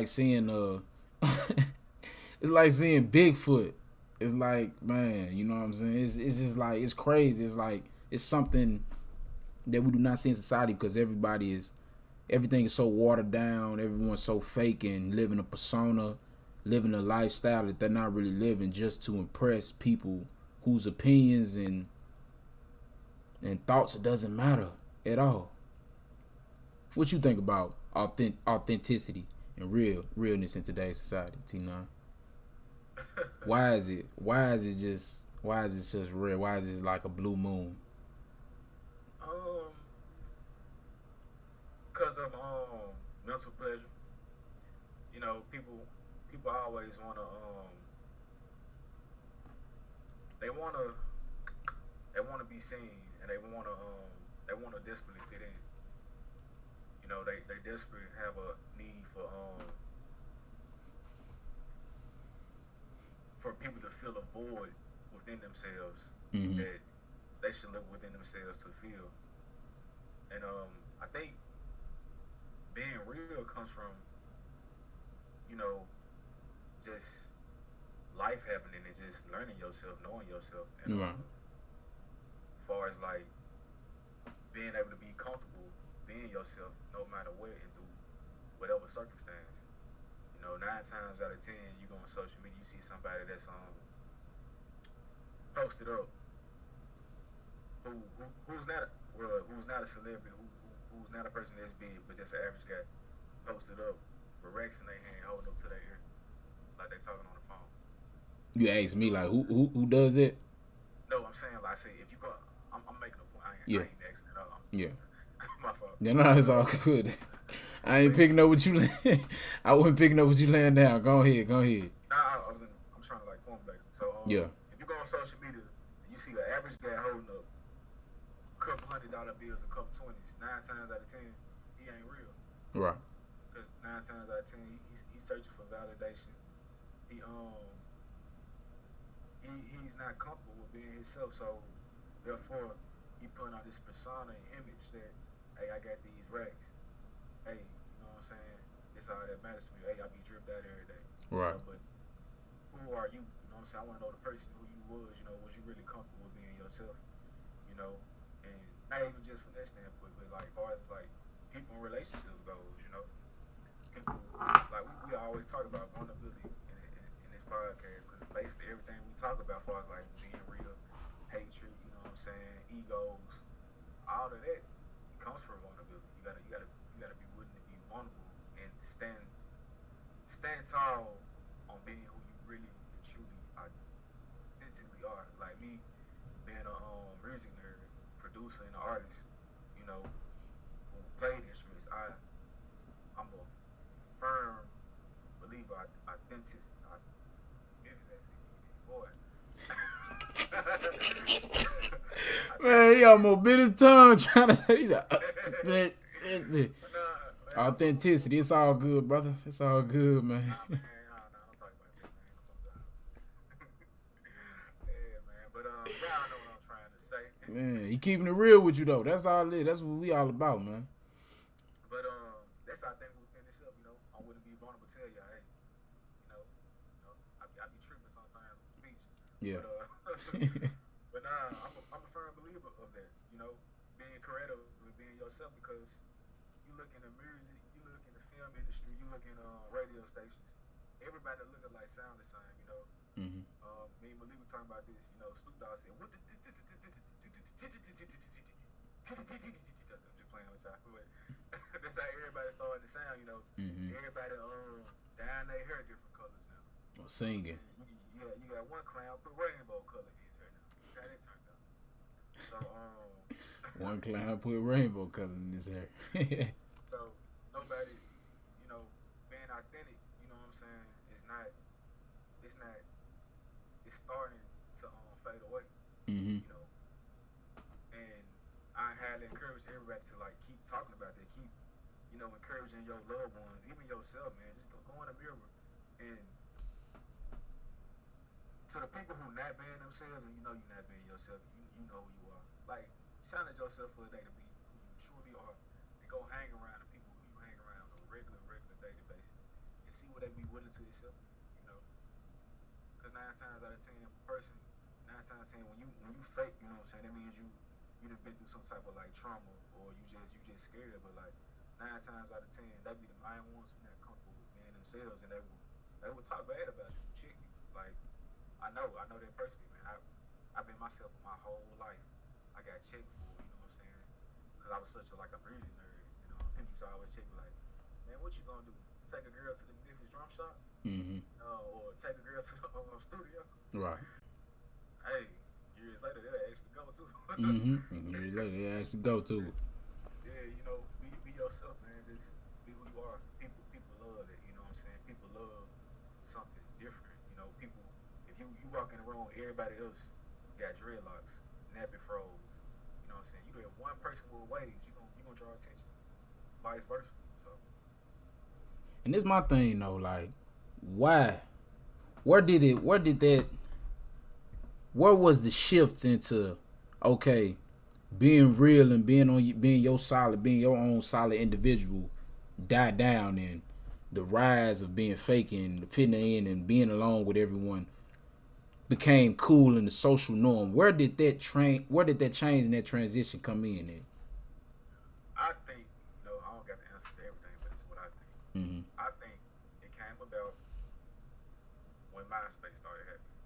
seeing it's like seeing Bigfoot. It's like, man, you know what I'm saying? It's just like, it's crazy. It's like, it's something that we do not see in society because everything is so watered down. Everyone's so fake and living a persona, living a lifestyle that they're not really living just to impress people whose opinions and thoughts, it doesn't matter at all. What you think about authenticity and realness in today's society, T9? Why is it just rare? Why is it like a blue moon? Because of mental pleasure. You know, people always wanna they wanna be seen, and they wanna desperately fit in. You know, they desperately have a need for people to fill a void within themselves that they should look within themselves to fill. And I think being real comes from, you know, just life happening and just learning yourself, knowing yourself. And Right. as far as like being able to be comfortable being yourself no matter what and through whatever circumstance. You know, 9 times out of 10, you go on social media, you see somebody that's posted up who's not a celebrity, who's not a person that's big, but just an average guy, posted up with racks in their hand, holding up to their ear, like they talking on the phone. You ask me like who does it? No, I'm saying like, say if you go, I'm making a point. I ain't asking it all. Yeah. My fault. Yeah, no, it's all good. I ain't picking up what you land. I wasn't picking up what you laying down. Go ahead. Nah, I'm trying to like formulate it. So Yeah. if you go on social media, you see an average guy holding up a couple $100 bills, a couple 20s. 9 times out of 10, he ain't real. Right. Because 9 times out of 10, he's searching for validation. He's not comfortable with being himself, so therefore he putting out this persona and image that, hey, I got these racks. Hey, you know what I'm saying? It's all that matters to me. Hey, I be dripped out every day. Right. You know, but who are you? You know what I'm saying? I want to know the person who you was. You know, was you really comfortable with being yourself? You know, and not even just from that standpoint, but like as far as like people in relationships goes, you know, people like we always talk about vulnerability in this podcast because basically everything we talk about, as far as like being real, hatred, you know what I'm saying, egos, all of that comes from vulnerability. You gotta be willing to be vulnerable and stand tall on being who you really and truly authentically are. Like me being a music nerd, producer, and an artist, you know, who played instruments, I'm a firm believer authenticity. Boy. Man, he almost bit his tongue trying to say that. Authenticity. It's all good, brother. It's all good, man. Nah, don't talk about that, man. Yeah, man. But y'all know what I'm trying to say. Man, he keeping it real with you though. That's all it. That's what we all about, man. But that's our thing within itself, you know. I wouldn't be vulnerable to tell y'all, hey, I be tripping sometimes with speech. Yeah. But I'm a firm believer of that. You know, being creative and being yourself, because you look in the music, you look in the film industry, you look in radio stations. Everybody looking like sound the same. You know. Mm-hmm. Me and Malik were talking about this. You know, Snoop Dogg said, "What the playing with y'all, but that's how everybody starting to sound. You know, everybody dyeing their hair different colors now. Or singing. You got one clown put rainbow color in his hair now. How that turned out. So one clown put rainbow color in his hair. So nobody, you know, being authentic. You know what I'm saying? It's not. It's starting to fade away. You know, and I highly encourage everybody to like keep talking about that. Keep, you know, encouraging your loved ones, even yourself, man. Just go in the mirror and to the people who not being themselves, and you know you're not being yourself. You know who you are. Like challenge yourself for a day to be who you truly are, and go hang around the people who you hang around on a regular daily basis, and see what they be willing to accept. You know, because 9 times out of 10, a person, 9 times out of 10, when you fake, you know what I'm saying, that means you done been through some type of like trauma, or you just scared. But like 9 times out of 10, they be the main ones who not comfortable with being themselves, and they will talk bad about you, check you. Like I know that personally, man. I've been myself for my whole life. I got checked for, you know what I'm saying, because I was such a music nerd. You know, people used to always check me like, man, what you gonna do? Take a girl to the Memphis drum shop? Or take a girl to the studio? Right. Hey, years later, they'll actually go too. Years later, they actually go too. Yeah, you know, be yourself, man. Just be who you are. People love it. You know what I'm saying? People love something different. You know, people. If you walk in the room, everybody else got dreadlocks, nappy froze. You know what I'm saying? You get one person with waves, you gonna draw attention. Vice versa. So. And this my thing though, like, why? Where was the shift into, okay, being real and being your own solid individual die down, and the rise of being fake and fitting in and being along with everyone became cool in the social norm? Where did that change and that transition come in at? I think, you know, I don't got the answer to everything, but it's what I think. I think it came about when MySpace started happening.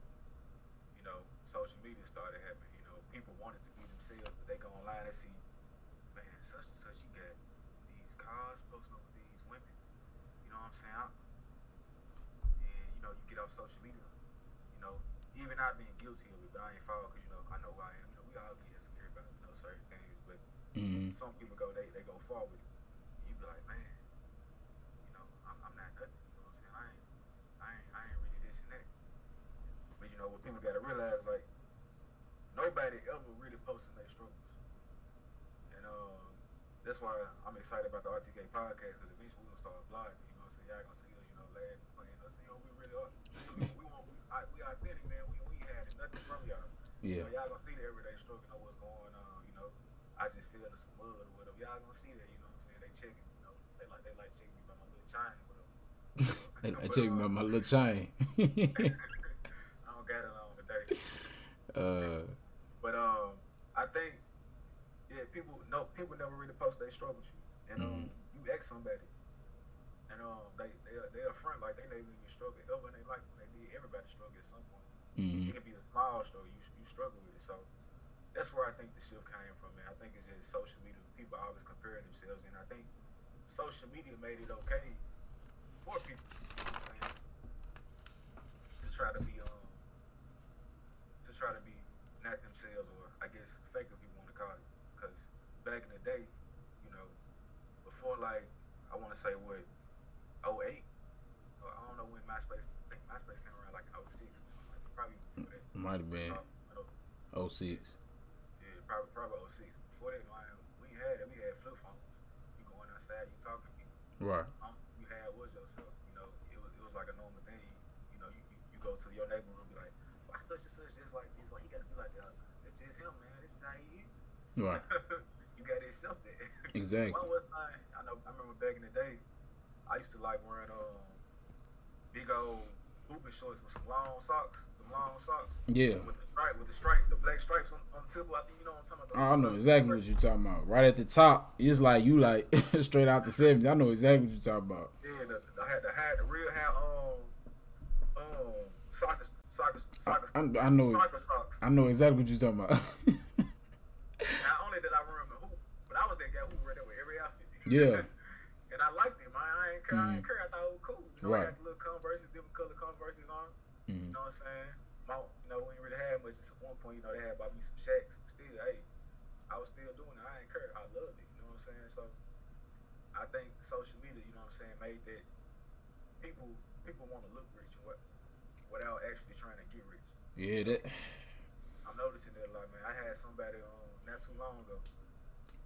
You know, social media started happening. You know, people wanted to be themselves, but they go online and see, man, such and such, you got these cars posting over these women. You know what I'm saying? And, you know, you get off social media, you know, even I being guilty of it, but I ain't fall because, you know, I know who I am. You know, we all get insecure about, you know, certain things, but some people they go far with it. You be like, man, you know, I'm not nothing. You know what I'm saying? I ain't really this and that. But you know what people gotta realize, like, nobody ever really posting their struggles, and that's why I'm excited about the RTK podcast, because eventually we're gonna start blogging. You know what I'm saying? Y'all gonna see us, you know, laughing, playing us, see who we really are. We authentic, man. We had nothing from y'all. Yeah. You know, y'all gonna see the everyday struggle, know what's going on. You know, I just feel in some mud or whatever. Y'all gonna see that. You know what I'm saying? They checking. You know, they like checking me by my little chain. Whatever. They checking me by my little chain. I don't got it on today. But I think, yeah, people never really post their struggles, and you ask somebody, and they front like they never even struggle ever in their life. When they did, everybody struggle at some point. It could be a small struggle, you struggle with it. So that's where I think the shift came from, man. I think it's just social media. People always comparing themselves, and I think social media made it okay for people, you know what I'm saying, to try to be not themselves, or I guess fake, if you want to call it. Because back in the day, you know, before, like, I want to say what, 08, or I don't know when MySpace. I think MySpace came around like in 06 or something like that. Probably before that. Might have been 06. Yeah, probably 06. Before that, man, we had flip phones. You going outside, you talking to people. Right. You had was yourself. You know, it was like a normal thing. You know, you go to your neighborhood and be like, why such and such just like this? Why he got to be like that all the time? It's just him, man. This is how he is. Right. You got to accept that. Exactly. I remember back in the day, I used to like wearing big old hooping shorts with some long socks. Yeah. With the black stripes on the tip. I think you know what I'm talking about. I know exactly what you're talking about. Right at the top, it's like you like straight out the 70s. I know exactly what you're talking about. Yeah, the real soccer. I know. Soccer socks. I know exactly what you're talking about. Not only did I run the hoop, but I was that guy who read Yeah. And I liked it, man. I Mm-hmm. ain't care. I thought it was cool. You know, I Right. had the little Converses, different color Converses on. Mm-hmm. You know what I'm saying? You know, we ain't really had much. At one point, you know, they had bought me some Shacks. Still, hey, I was still doing it. I ain't care. I loved it. You know what I'm saying? So I think social media, you know what I'm saying, made that people people want to look rich and without actually trying to get rich. Yeah, You know, that. I'm noticing that a lot, man. I had somebody not too long ago,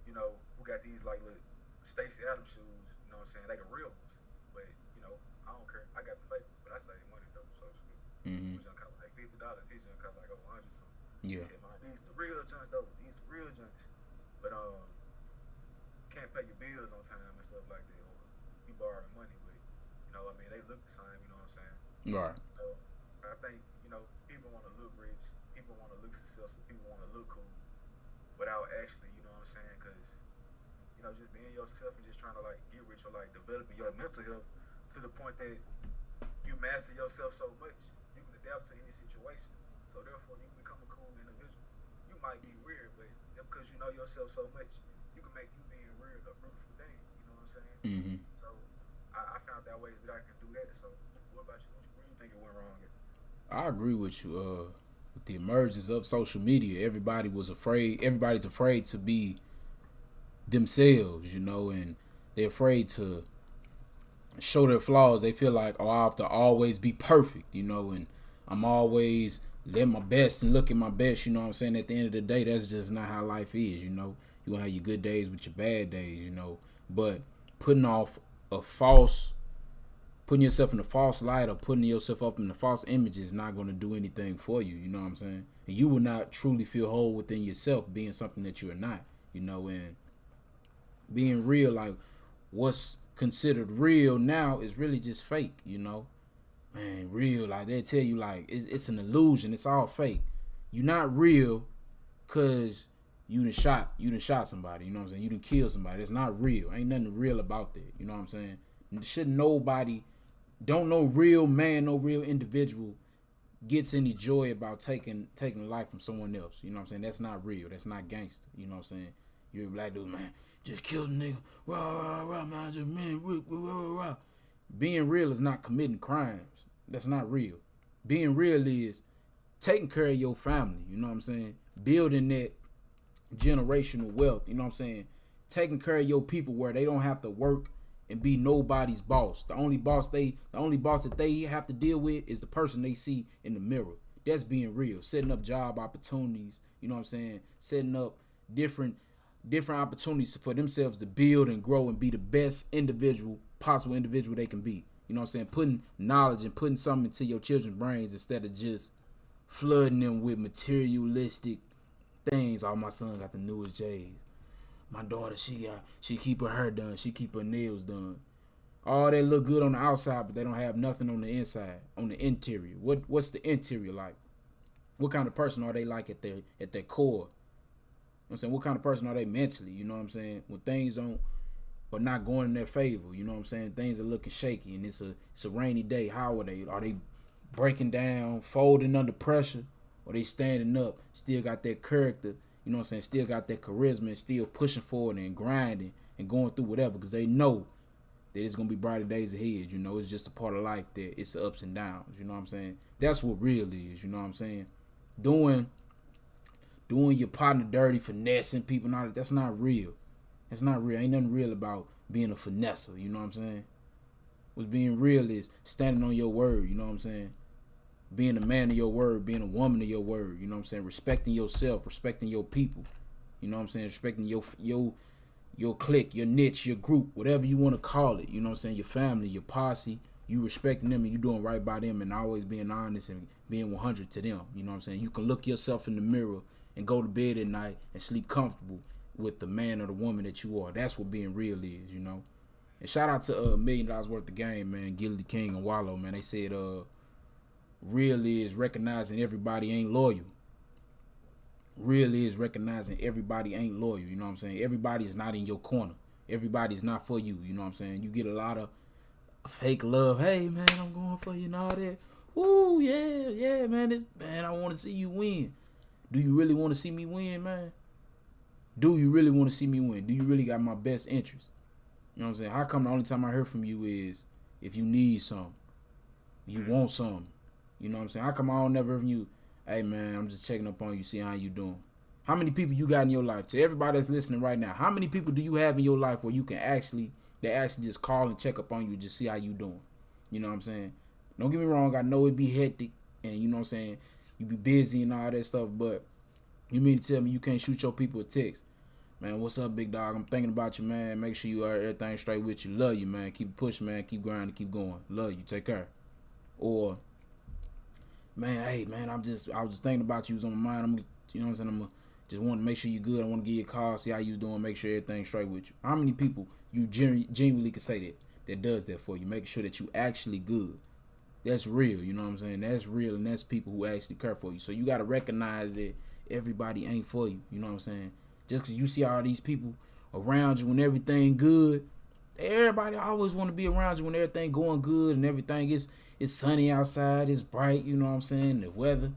you know, who got these like little Stacey Adams shoes. You know what I'm saying? They the real ones, but you know, I don't care. I got the fake ones, but I saved money though. So shit. Mm-hmm. Which gonna cost like $50. He's gonna cost like over 100 something. He Yeah. said, "Man, these the real joints though. These the real joints." But can't pay your bills on time and stuff like that, or you borrowing money, but you know, I mean, they look the same. You know what I'm saying? Right. So I think you know people want to look rich, people want to look successful, people want to look cool, without actually, you know what I'm saying? Because you know, just being yourself and just trying to like get rich or like developing your mental health to the point that you master yourself so much you can adapt to any situation. So therefore, you become a cool individual. You might be weird, but just because you know yourself so much, you can make you being weird a beautiful thing. You know what I'm saying? Mm-hmm. So I found out ways that I can do that. So what about you? Where do you think it went wrong at? I agree with you. With the emergence of social media, everybody was afraid. Everybody's afraid to be themselves, you know, and they're afraid to show their flaws. They feel like, oh, I have to always be perfect, you know, and I'm always live my best and look at my best, you know what I'm saying? At the end of the day, that's just not how life is, you know. You're gonna have your good days with your bad days, you know. But putting off a false putting yourself in a false light or putting yourself up in a false image is not gonna do anything for you, you know what I'm saying? And you will not truly feel whole within yourself being something that you're not, you know, and being real, like what's considered real now is really just fake, you know. Man, real, like they tell you like it's an illusion, it's all fake. You're not real because you done shot somebody, you know what I'm saying? You done kill somebody. It's not real. Ain't nothing real about that, you know what I'm saying? Should nobody don't no real man, no real individual gets any joy about taking life from someone else. You know what I'm saying? That's not real. That's not gangster. You know what I'm saying? You're a black dude, man. Just kill the nigga. Rah, rah, rah, man. Just man, rah, rah, rah. Being real is not committing crimes. That's not real. Being real is taking care of your family. You know what I'm saying? Building that generational wealth. You know what I'm saying? Taking care of your people where they don't have to work and be nobody's boss. The only boss that they have to deal with is the person they see in the mirror. That's being real. Setting up job opportunities, you know what I'm saying? Setting up different opportunities for themselves to build and grow and be the best possible individual they can be. You know what I'm saying? Putting knowledge and putting something into your children's brains instead of just flooding them with materialistic things. All my son got the newest J's. My daughter, she keep her hair done, she keep her nails done. All that look good on the outside, but they don't have nothing on the inside, on the interior. What's the interior like? What kind of person are they like at their core? You know what I'm saying? What kind of person are they mentally? You know what I'm saying? When things don't are not going in their favor, you know what I'm saying? Things are looking shaky and it's a rainy day. How are they? Are they breaking down, folding under pressure? Or they standing up, still got that character, you know what I'm saying, still got that charisma and still pushing forward and grinding and going through whatever because they know that it's going to be brighter days ahead. You know, it's just a part of life that it's the ups and downs, you know what I'm saying? That's what real is, you know what I'm saying? Doing your partner dirty, finessing people and all that, that's not real. That's not real. Ain't nothing real about being a finesser, you know what I'm saying? What's being real is standing on your word, you know what I'm saying? Being a man of your word, being a woman of your word, you know what I'm saying? Respecting yourself, respecting your people, you know what I'm saying? Respecting your clique, your niche, your group, whatever you want to call it, you know what I'm saying? Your family, your posse, you respecting them and you doing right by them and always being honest and being 100 to them, you know what I'm saying? You can look yourself in the mirror and go to bed at night and sleep comfortable with the man or the woman that you are. That's what being real is, you know? And shout out to $1 million worth of game, man, Gilly King and Wallow, man. They said, real is recognizing everybody ain't loyal. Real is recognizing everybody ain't loyal. You know what I'm saying? Everybody is not in your corner. Everybody's not for you. You know what I'm saying? You get a lot of fake love. Hey, man, I'm going for you and all that. Ooh, yeah, man. I want to see you win. Do you really want to see me win, man? Do you really want to see me win? Do you really got my best interest? You know what I'm saying? How come the only time I hear from you is if you need something, you want something? You know what I'm saying? How come I don't never hear from you? Hey man, I'm just checking up on you, see how you doing. How many people you got in your life? To everybody that's listening right now, how many people do you have in your life where you can actually just call and check up on you, just see how you doing? You know what I'm saying? Don't get me wrong, I know it be hectic and you know what I'm saying, you be busy and all that stuff, but you mean to tell me you can't shoot your people a text? Man, what's up, big dog? I'm thinking about you, man. Make sure you are everything straight with you. Love you, man. Keep pushing, man. Keep grinding, keep going. Love you. Take care. Or, man, hey, man, I was just thinking about you. It was on my mind. You know what I'm saying? Just want to make sure you good. I want to give you a call, see how you doing, make sure everything's straight with you. How many people you genuinely can say that does that for you, making sure that you actually good? That's real, you know what I'm saying? That's real, and that's people who actually care for you. So you got to recognize that everybody ain't for you, you know what I'm saying? Just because you see all these people around you when everything good, everybody always want to be around you when everything going good and everything is sunny outside, it's bright, you know what I'm saying? The weather,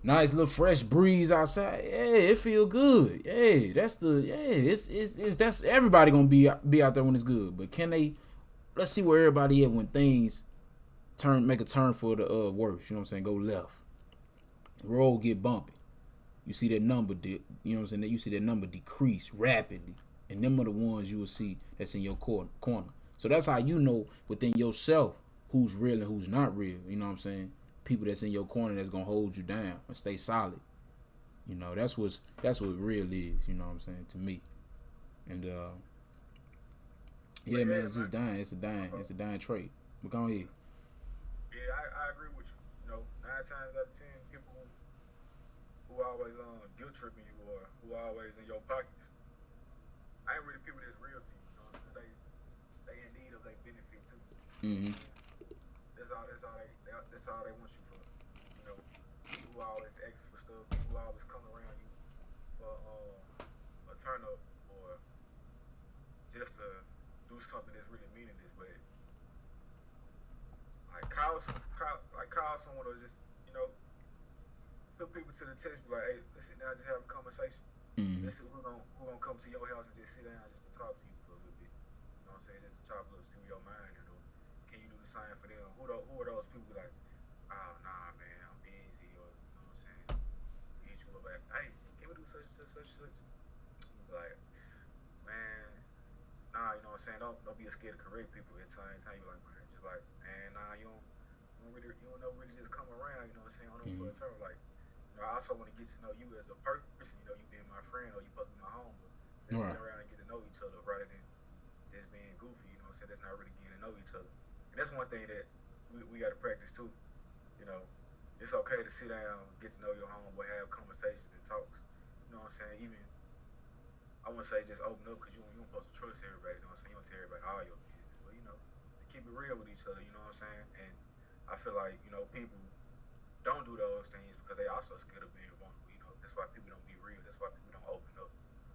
nice little fresh breeze outside. Yeah, it feel good. Yeah, that's everybody gonna be out there when it's good. But can they? Let's see where everybody is when things make a turn for the worse. You know what I'm saying? Go left. Road get bumpy. You see that number, you know what I'm saying? You see that number decrease rapidly, and them are the ones you will see that's in your corner. So that's how you know within yourself who's real and who's not real. You know what I'm saying? People that's in your corner that's gonna hold you down and stay solid. You know, that's what real is. You know what I'm saying, to me. And yeah, man, it's just dying. It's a dying trait. But go ahead. Yeah, I agree with you. You know, 9 times out of 10, people who always guilt tripping you or who always in your pockets, I ain't really people that's real to you. You know what I'm saying? They in need of their benefit too. Mm-hmm. That's all they want you for. You know, people who always ask for stuff, people who always come around you for a turn up or just to do something that's really meaningless, but call someone or just, you know, put people to the test, be like, hey, let's sit down and just have a conversation. Mm-hmm. Let's see who gonna come to your house and just sit down just to talk to you for a little bit. You know what I'm saying? Just to talk a little, see your mind, you know. Can you do the same for them? Who are those people like, oh nah man, I'm busy, or you know what I'm saying? We hit you up like, hey, can we do such and such and such? Like, man, nah, you know what I'm saying? Don't be scared to correct people at the same time. You like, man, just like, man, nah, you don't know really just come around, you know what I'm saying, on them for a turn. Like, you know, I also want to get to know you as a person, you know, you being my friend or you supposed to be my home, but let's sit around and get to know each other rather than just being goofy, you know what I'm saying? That's not really getting to know each other. And that's one thing that we got to practice too. You know, it's okay to sit down, get to know your homeboy, have conversations and talks. You know what I'm saying? Even, I wouldn't say just open up because you don't supposed to trust everybody, you know what I'm saying? You don't tell everybody all your business, but you know, keep it real with each other, you know what I'm saying? And I feel like, you know, people don't do those things because they also scared of being vulnerable. You know, that's why people don't be real. That's why people don't open up.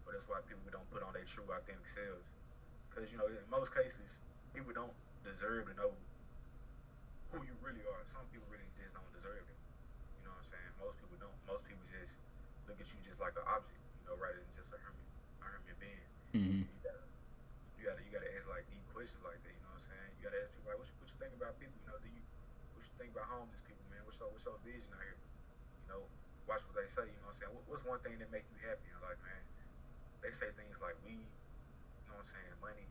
But that's why people don't put on their true, authentic selves. Because, you know, in most cases, people don't deserve to know who you really are. Some people really just don't deserve it. You know what I'm saying? Most people don't. Most people just look at you just like an object, you know, rather than just a hermit being. Mm-hmm. You gotta ask like deep questions like that. You know what I'm saying? You gotta ask people like, what you think about people? You know, what you think about homeless people, man? What's your vision out here? You know, watch what they say. You know what I'm saying? What's one thing that make you happy? And like, man, they say things like weed. You know what I'm saying? Money.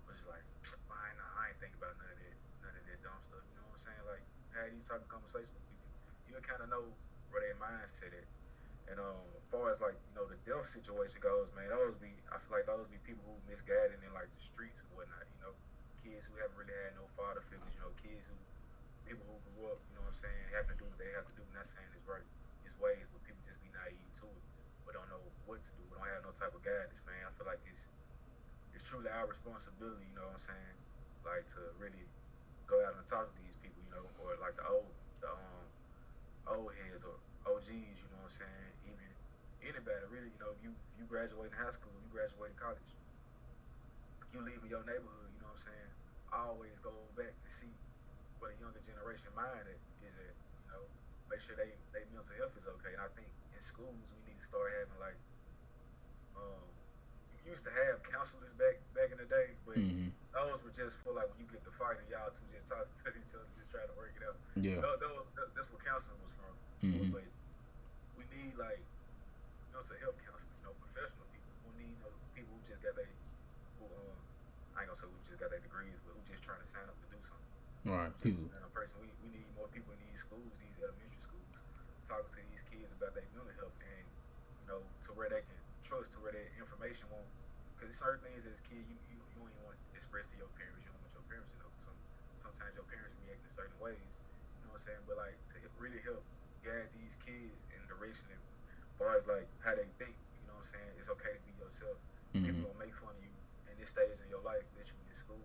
Which is like, I ain't thinking about none of that dumb stuff. You know what I'm saying? Like, have these type of conversations with people. You'll kind of know where their mindset at. And as far as like, you know, the death situation goes, man, I feel like those be people who misguided in like the streets and whatnot. You know, kids who haven't really had no father figures. You know, people who grew up, you know what I'm saying, having to do what they have to do. Not saying it's right, it's ways, but people just be naive to it, but don't know what to do. We don't have no type of guidance, man. I feel like it's truly our responsibility. You know what I'm saying? Like to really go out and talk to these people. You know, or like the old heads or OGs. You know what I'm saying? Even anybody really. You know, if you graduate in high school, you graduate in college, you leave in your neighborhood. You know what I'm saying? Always go back and see where the younger generation mind is at, you know, make sure they mental health is okay. And I think in schools we need to start having like, used to have counselors back in the day, but Mm-hmm. those were just for like when you get to fight and y'all two just talking to each other, just trying to work it out. Yeah. That's what counseling was from. Mm-hmm. But we need like mental health counseling, professional people. We need people who just got who I ain't gonna say who just got their degrees, but who just trying to sign up to do something. All right, Just people. a person. We need more people in these schools, these elementary schools, talking to these kids about their mental health and to where they can trust, to where their information won't. Because certain things as a kid you don't even want to express to your parents. You don't want your parents to know. Sometimes your parents react in certain ways. You know what I'm saying? But like to really help guide these kids in the direction as far as like how they think. You know what I'm saying? It's okay to be yourself. Mm-hmm. People gonna make fun of you in this stage in your life that you in school,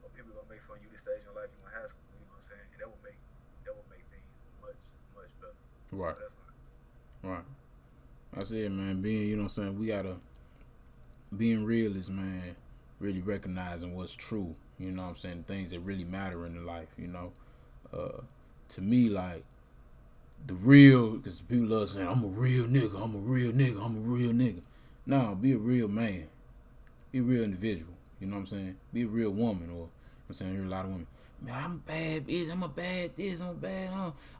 or people gonna make fun of you this stage in your life you in high school. You know what I'm saying? And that will make things much better. Right. So that's why. Right. I said, man, you know what I'm saying, being real is, man, really recognizing what's true, you know what I'm saying, things that really matter in life, to me, like, the real, because people love saying, I'm a real nigga, I'm a real nigga, I'm a real nigga. No, be a real man, be a real individual, you know what I'm saying, be a real woman, or, I'm saying, I hear a lot of women, man, I'm a bad bitch, I'm a bad this, I'm a bad,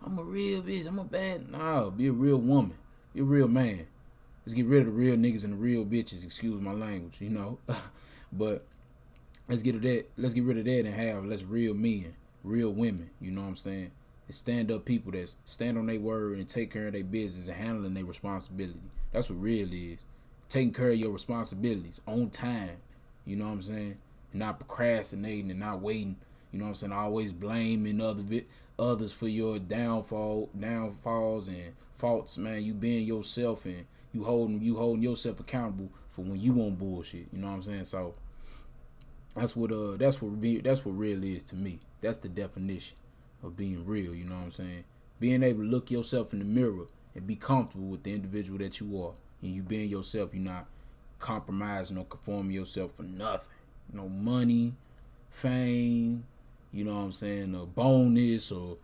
I'm a real bitch, I'm a bad, no, be a real woman, be a real man. Let's get rid of the real niggas and the real bitches. Excuse my language, but let's get rid of that and have let's real men, real women. You know what I'm saying? It's stand up people that stand on their word and take care of their business and handling their responsibility. That's what real is. Taking care of your responsibilities on time. You know what I'm saying? And not procrastinating and not waiting. You know what I'm saying? Always blaming others for your downfalls and faults. Man, you being yourself and you holding yourself accountable for when you want bullshit. You know what I'm saying? So that's what real is to me. That's the definition of being real. You know what I'm saying? Being able to look yourself in the mirror and be comfortable with the individual that you are, and you being yourself. You're not compromising or conforming yourself for nothing. No money, fame. You know what I'm saying? A bonus or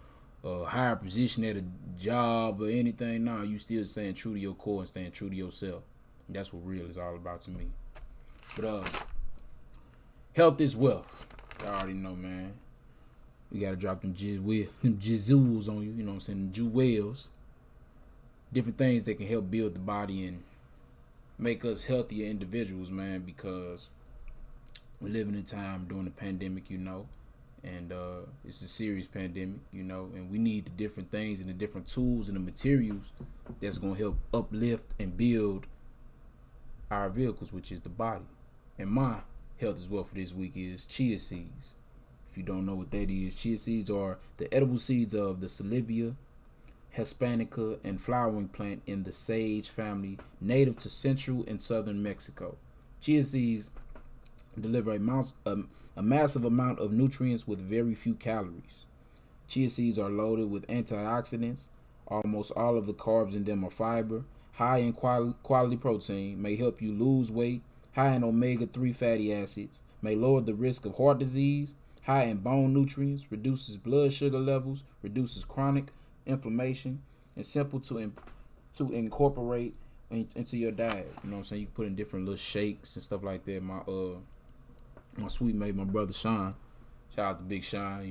a higher position at a job or anything. No, you still staying true to your core and staying true to yourself. And that's what real is all about to me. But health is wealth. You already know, man. We gotta drop them jizzles on you. You know what I'm saying? Jewels. Different things that can help build the body and make us healthier individuals, man. Because we're living in time during the pandemic, and it's a serious pandemic, and we need the different things and the different tools and the materials that's going to help uplift and build our vehicles, which is the body. And my health as well for this week is chia seeds. If you don't know what that is, chia seeds are the edible seeds of the Salvia hispanica and flowering plant in the sage family, native to central and southern Mexico. Chia seeds deliver a massive amount of nutrients with very few calories. Chia seeds are loaded with antioxidants. Almost all of the carbs in them are fiber. High in quality protein, may help you lose weight. High in omega-3 fatty acids, may lower the risk of heart disease. High in bone nutrients, reduces blood sugar levels, reduces chronic inflammation, and simple to incorporate into your diet. You know what I'm saying? You can put in different little shakes and stuff like that. My sweet mate, my brother Sean, shout out to Big Sean.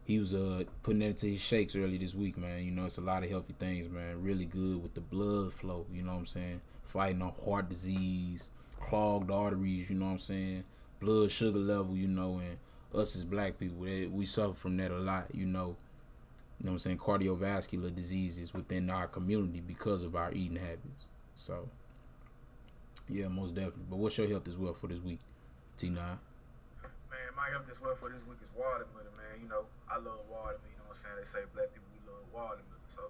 He was putting that into his shakes early this week, man. It's a lot of healthy things, man. Really good with the blood flow. You know what I'm saying? Fighting on heart disease, clogged arteries. You know what I'm saying? Blood sugar level. And us as black people, we suffer from that a lot. You know what I'm saying? Cardiovascular diseases within our community because of our eating habits. So, yeah, most definitely. But what's your health as well for this week, T9? Man, my health as well for this week is watermelon, man. I love watermelon. You know what I'm saying? They say black people, we love watermelon. So,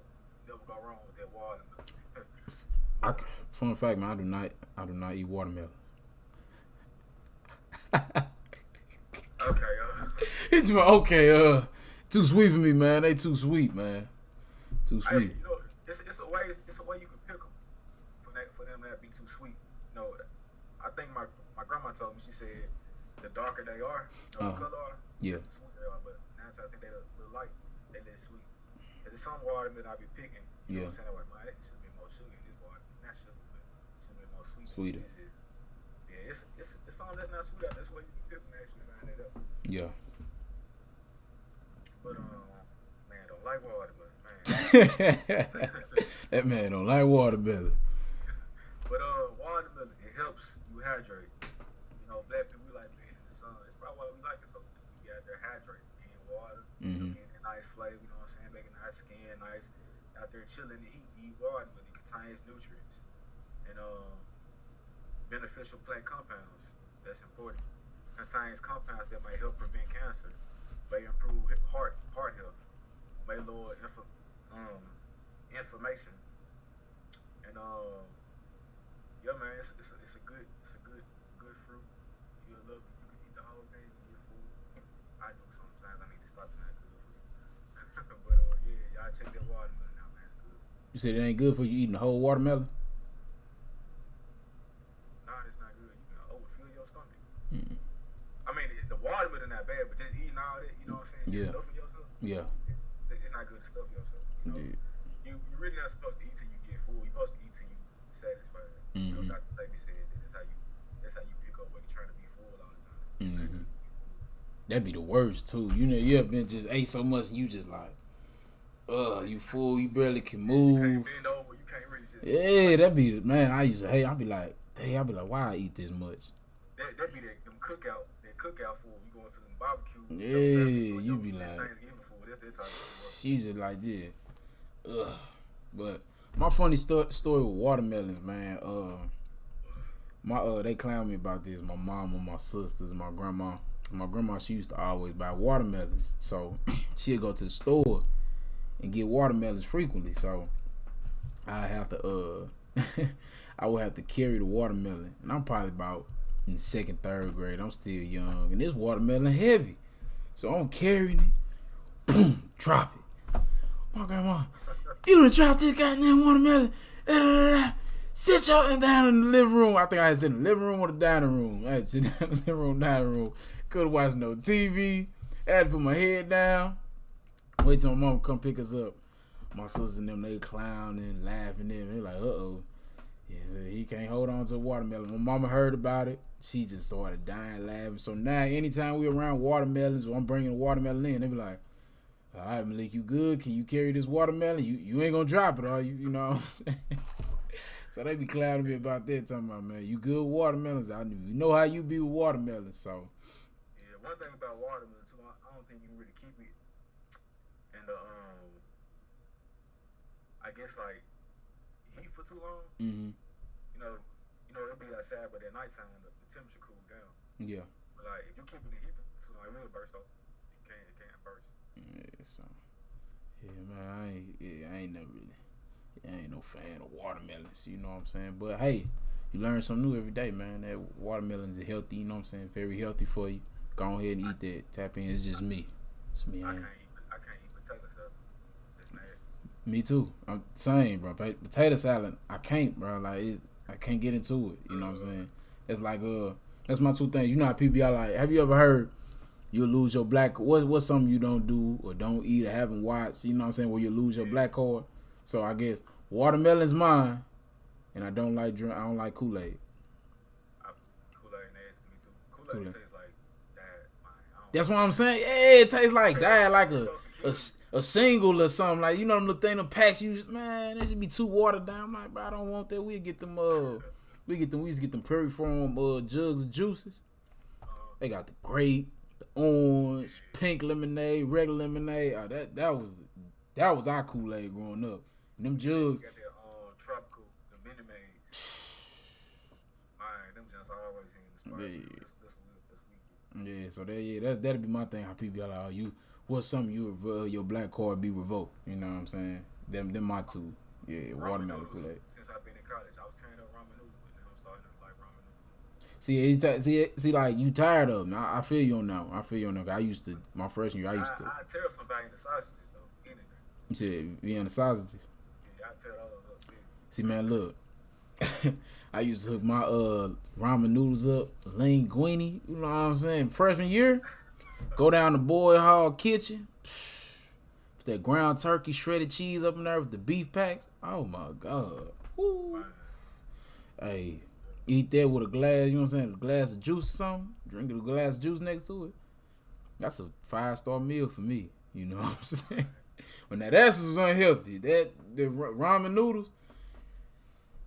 never go wrong with that watermelon. Fun fact, man, I do not eat watermelon. Okay, It's okay, too sweet for me, man. They too sweet, man. Too sweet. Hey, it's a way you can pick them for them to not be too sweet. I think my grandma told me, she said the darker they are, the color are, the sweeter they are. But now I think they the light, they less sweet. Cause there's some watermelon I be picking. You know what I'm saying? I'm like, man, that should be more sugar in this water. Not sugar, but too many more sweet. Sweeter. Yeah, it's something that's not sweet out. That's why you can actually find that out. Yeah. But man, don't like watermelon, man. That man don't like watermelon. But watermelon, it helps you hydrate. You know, black people, we like being in the sun. It's probably why we like it so much. We get out there hydrate, getting water, getting a nice flavor, you know what I'm saying, making nice skin, nice out there chilling in the heat, eat watermelon. It contains nutrients and beneficial plant compounds. That's important. Contains compounds that might help prevent cancer, may improve heart health, may lower inflammation, and yeah, man, it's a good fruit. You'll love it. You can eat the whole thing and get full. I do sometimes. I need to stop trying good for you. But yeah, y'all check that watermelon out, man. It's good. You said it ain't good for you eating the whole watermelon? Nah, it's not good. You can overfill your stomach. I mean, the watermelon not bad, but just eating all that, you know what I'm saying? Just stuffing yourself. Yeah. It's not good to stuff yourself. You know, you really not supposed to eat till you get full. You're supposed to eat till you satisfied. You know, Dr. Sebi said that that's how you pick up when you're trying to be full all the time. That'd be the worst too. You know, you ever been just ate so much and you just like, you full, you barely can move. You can't bend over, you can't really just. Yeah, that'd be man. I used to hate. I'd be like, why I eat this much? That'd be that cookout food. You going to the barbecue. Yeah, you be like, Thanksgiving food. That's that type of food. She just like this. But my funny story with watermelons, man. They clown me about this. My mom and my sisters, my grandma. My grandma, she used to always buy watermelons. So she'd go to the store and get watermelons frequently. So I would have to carry the watermelon. And I'm probably about in the 2nd, 3rd grade. I'm still young. And this watermelon heavy. So I'm carrying it. Boom, drop it. My grandma, you done dropped this goddamn watermelon. Sit your down in the living room. I think I had to sit in the living room or the dining room. I had to sit down in the living room, dining room. Couldn't watch no TV. I had to put my head down. Wait till my mom come pick us up. My sisters and them, they clowning, laughing. They like, uh-oh. Yeah, he can't hold on to a watermelon. My mama heard about it. She just started dying laughing. So now, anytime we around watermelons or I'm bringing a watermelon in, they be like, all right, Malik, you good? Can you carry this watermelon? You ain't gonna drop it, are you? You know what I'm saying? So they be clowning me about that, talking about, man, you good with watermelons? I know how you be with watermelons, so. Yeah, one thing about watermelon, too, I don't think you can really keep it in the, I guess, like, heat for too long. You know, it'll be outside, but at nighttime, the temperature cool down. Yeah. But, like, if you keep it in heat for too long, it will burst off. It can't burst. Yeah, so. Yeah, man, I ain't never really. I ain't no fan of watermelons, you know what I'm saying? But hey, you learn something new every day, man. That watermelons are healthy, you know what I'm saying? Very healthy for you. Go ahead and eat that. Tap in. It's just me. It's me. I can't eat potato salad. It's nasty. Me too. I'm same, bro. Potato salad, I can't, bro. Like I can't get into it. You know what I'm saying? It's like that's my 2 things. You know how people are like, have you ever heard you'll lose your black? What's something you don't do or don't eat or haven't watched? You know what I'm saying? Where you lose your black card. So I guess watermelon's mine, and I don't like Kool-Aid. Kool-Aid nasty to me too. Kool-Aid tastes like dad. That's what I'm saying. Yeah, it tastes like dad, like a single or something. Like, you know them little thing, them packs. Man, they should be too watered down. I'm like, bro, I don't want that. We get them. We used to get them Prairie Farm jugs of juices. They got the grape, the orange, pink lemonade, regular lemonade. That was our Kool-Aid growing up. And them jugs. You got that tropical, the Minute Maids. Man, them just always in the spot. That's weak. Yeah, so that'd be my thing. How people be like, what's something your black card be revoked? You know what I'm saying? Them my 2. Yeah, watermelon Kool-Aid. Since I've been in college, I was tearing up ramen noodles, but now I'm starting to like ramen noodles. See, like you tired of them. I feel you on that. I used to my freshman year. I tear up somebody in the sausages. So anything. You said we in the sausages. Yeah, I tear all those up. Big. See, man, look. I used to hook my ramen noodles up, linguine. You know what I'm saying? Freshman year, go down to Boy Hall kitchen. Put that ground turkey, shredded cheese up in there with the beef packs. Oh my God. Woo. Hey, eat that with a glass, you know what I'm saying? A glass of juice or something. Drink a glass of juice next to it. That's a 5-star meal for me. You know what I'm saying? When that ass is unhealthy, the ramen noodles,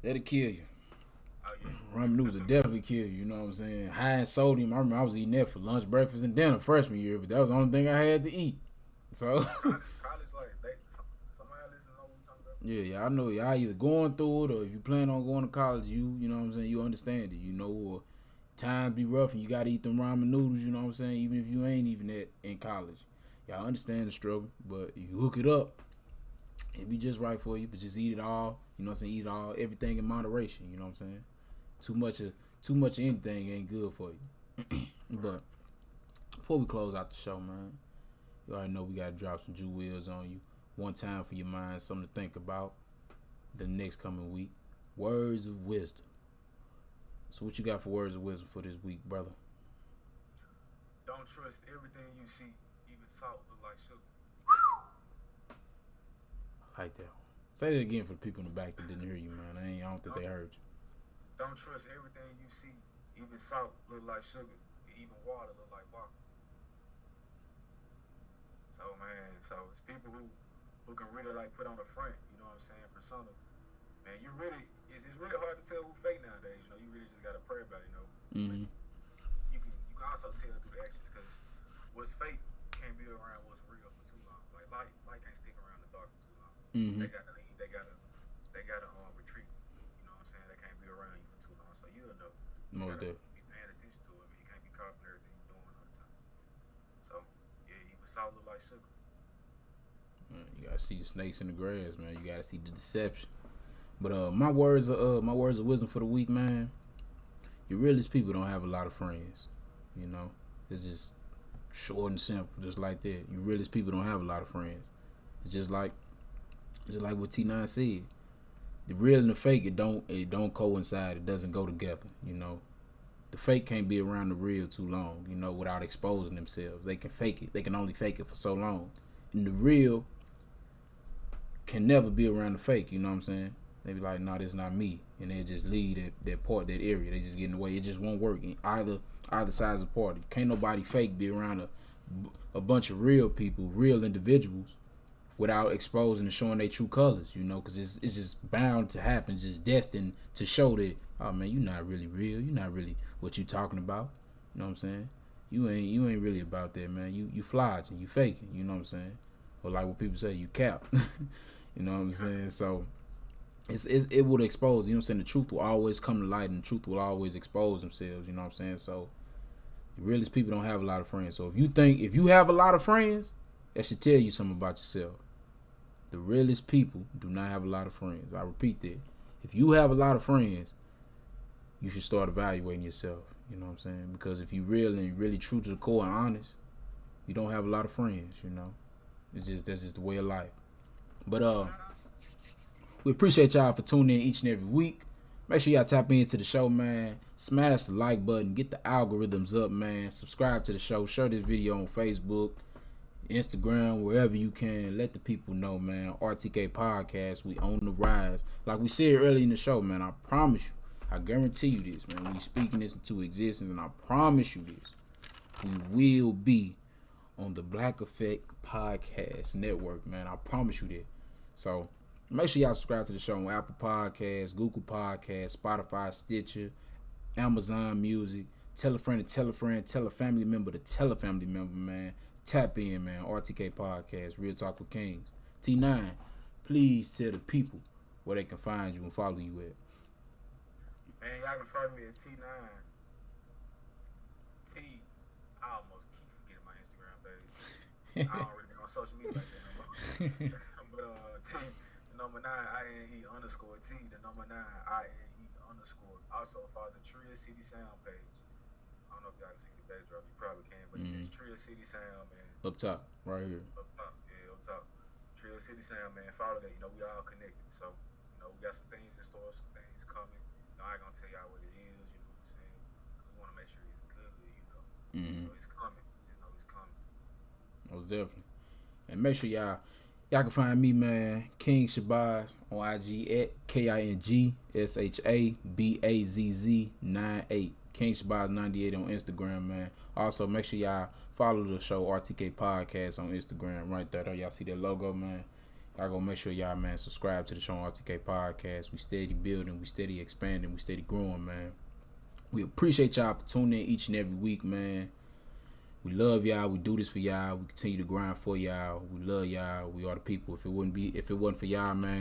that'll kill you. Oh yeah. Ramen noodles will definitely kill you. You know what I'm saying? High in sodium. I remember I was eating that for lunch, breakfast, and dinner freshman year, but that was the only thing I had to eat. So College like somebody listen know what we talking about. yeah, I know y'all either going through it or if you plan on going to college, you know what I'm saying, you understand it, you know, or times be rough and you gotta eat them ramen noodles, you know what I'm saying, even if you ain't even in college. Y'all understand the struggle, but you hook it up, it be just right for you, but just eat it all, you know what I'm saying, eat it all, everything in moderation, you know what I'm saying. Too much of anything ain't good for you. But before we close out the show, man, you already know we gotta drop some jewels on you. One time for your mind, something to think about the next coming week. Words of wisdom. So what you got for words of wisdom for this week, brother? Don't trust everything you see, even salt look like sugar. I like that one. Say that again for the people in the back that didn't hear you, man. I don't think they heard you. Don't trust everything you see, even salt look like sugar, even water look like water. So man, it's people who can really like put on the front, you know what I'm saying, persona. Man, it's really hard to tell who fake nowadays. You know, you really just gotta pray about it. You know, Mm-hmm. you can also tell through the actions because what's fake can't be around what's real for too long. Like light can't stick around the dark for too long. Mm-hmm. They gotta leave. They gotta retreat. You know what I'm saying? They can't be around you for too long. So you'll know. You Most gotta definitely. be paying attention to it. Man. You can't be copying everything you're doing all the time. So yeah, even salt look like sugar. You gotta see the snakes in the grass, man. You gotta see the deception. But my words of wisdom for the week, man. You realest people don't have a lot of friends. You know, it's just short and simple, just like that. You realest people don't have a lot of friends. It's just like what T9 said. The real and the fake, it don't coincide. It doesn't go together. You know, the fake can't be around the real too long. You know, without exposing themselves, they can fake it. They can only fake it for so long, and the real can never be around the fake. You know what I'm saying? They be like, no, this is not me, and they just leave that area. They just get in the way. It just won't work. Either side's of the party. Can't nobody fake be around a bunch of real people, real individuals, without exposing and showing their true colors. You know, because it's just bound to happen. It's just destined to show that, oh man, you're not really real. You're not really what you talking about. You know what I'm saying? You ain't really about that, man. You flogging, you faking. You know what I'm saying? Or like what people say, you cap. You know what I'm saying? So it would expose, you know what I'm saying? The truth will always come to light and the truth will always expose themselves, you know what I'm saying? So the realest people don't have a lot of friends. So if you have a lot of friends, that should tell you something about yourself. The realest people do not have a lot of friends. I repeat that. If you have a lot of friends, you should start evaluating yourself, you know what I'm saying? Because if you real and really true to the core and honest, you don't have a lot of friends, you know? That's just the way of life. But we appreciate y'all for tuning in each and every week. Make sure y'all tap into the show, man. Smash the like button. Get the algorithms up, man. Subscribe to the show. Share this video on Facebook, Instagram, wherever you can. Let the people know, man. RTK Podcast, we on the rise. Like we said earlier in the show, man, I promise you, I guarantee you this, man. We speaking this into existence, and I promise you this. We will be on the Black Effect Podcast Network, man. I promise you that. So make sure y'all subscribe to the show on Apple Podcasts, Google Podcasts, Spotify, Stitcher, Amazon Music. Tell a friend to tell a friend. Tell a family member to tell a family member, man. Tap in, man. RTK Podcast, Real Talk with Kings. T9, please tell the people where they can find you and follow you at. Man, y'all can follow me at T9. I almost keep forgetting my Instagram page. I don't really be on social media like that no more. But T, the number 9, INE underscore T, the number 9, INE underscore. Also follow the Tria City Sound page. I don't know if y'all can see the backdrop. You probably can, but it's Tria City Sound, man. Up top, right here. Up top, yeah, up top. Tria City Sound, man. Follow that. You know, we all connected. So, you know, we got some things in store, some things coming. You know, I ain't gonna tell y'all what it is, you know what I'm saying? Because we want to make sure it's good, you know. So it's coming. Just know it's coming. Most definitely. And make sure y'all Y'all can find me, man, King Shabazz on IG at KingShabazz98. King Shabazz 98 on Instagram, man. Also, make sure y'all follow the show RTK Podcast on Instagram right there. Y'all see that logo, man. Y'all go make sure y'all, man, subscribe to the show RTK Podcast. We steady building, we steady expanding, we steady growing, man. We appreciate y'all for tuning in each and every week, man. We love y'all. We do this for y'all. We continue to grind for y'all. We love y'all. We are the people. If it wasn't for y'all, man,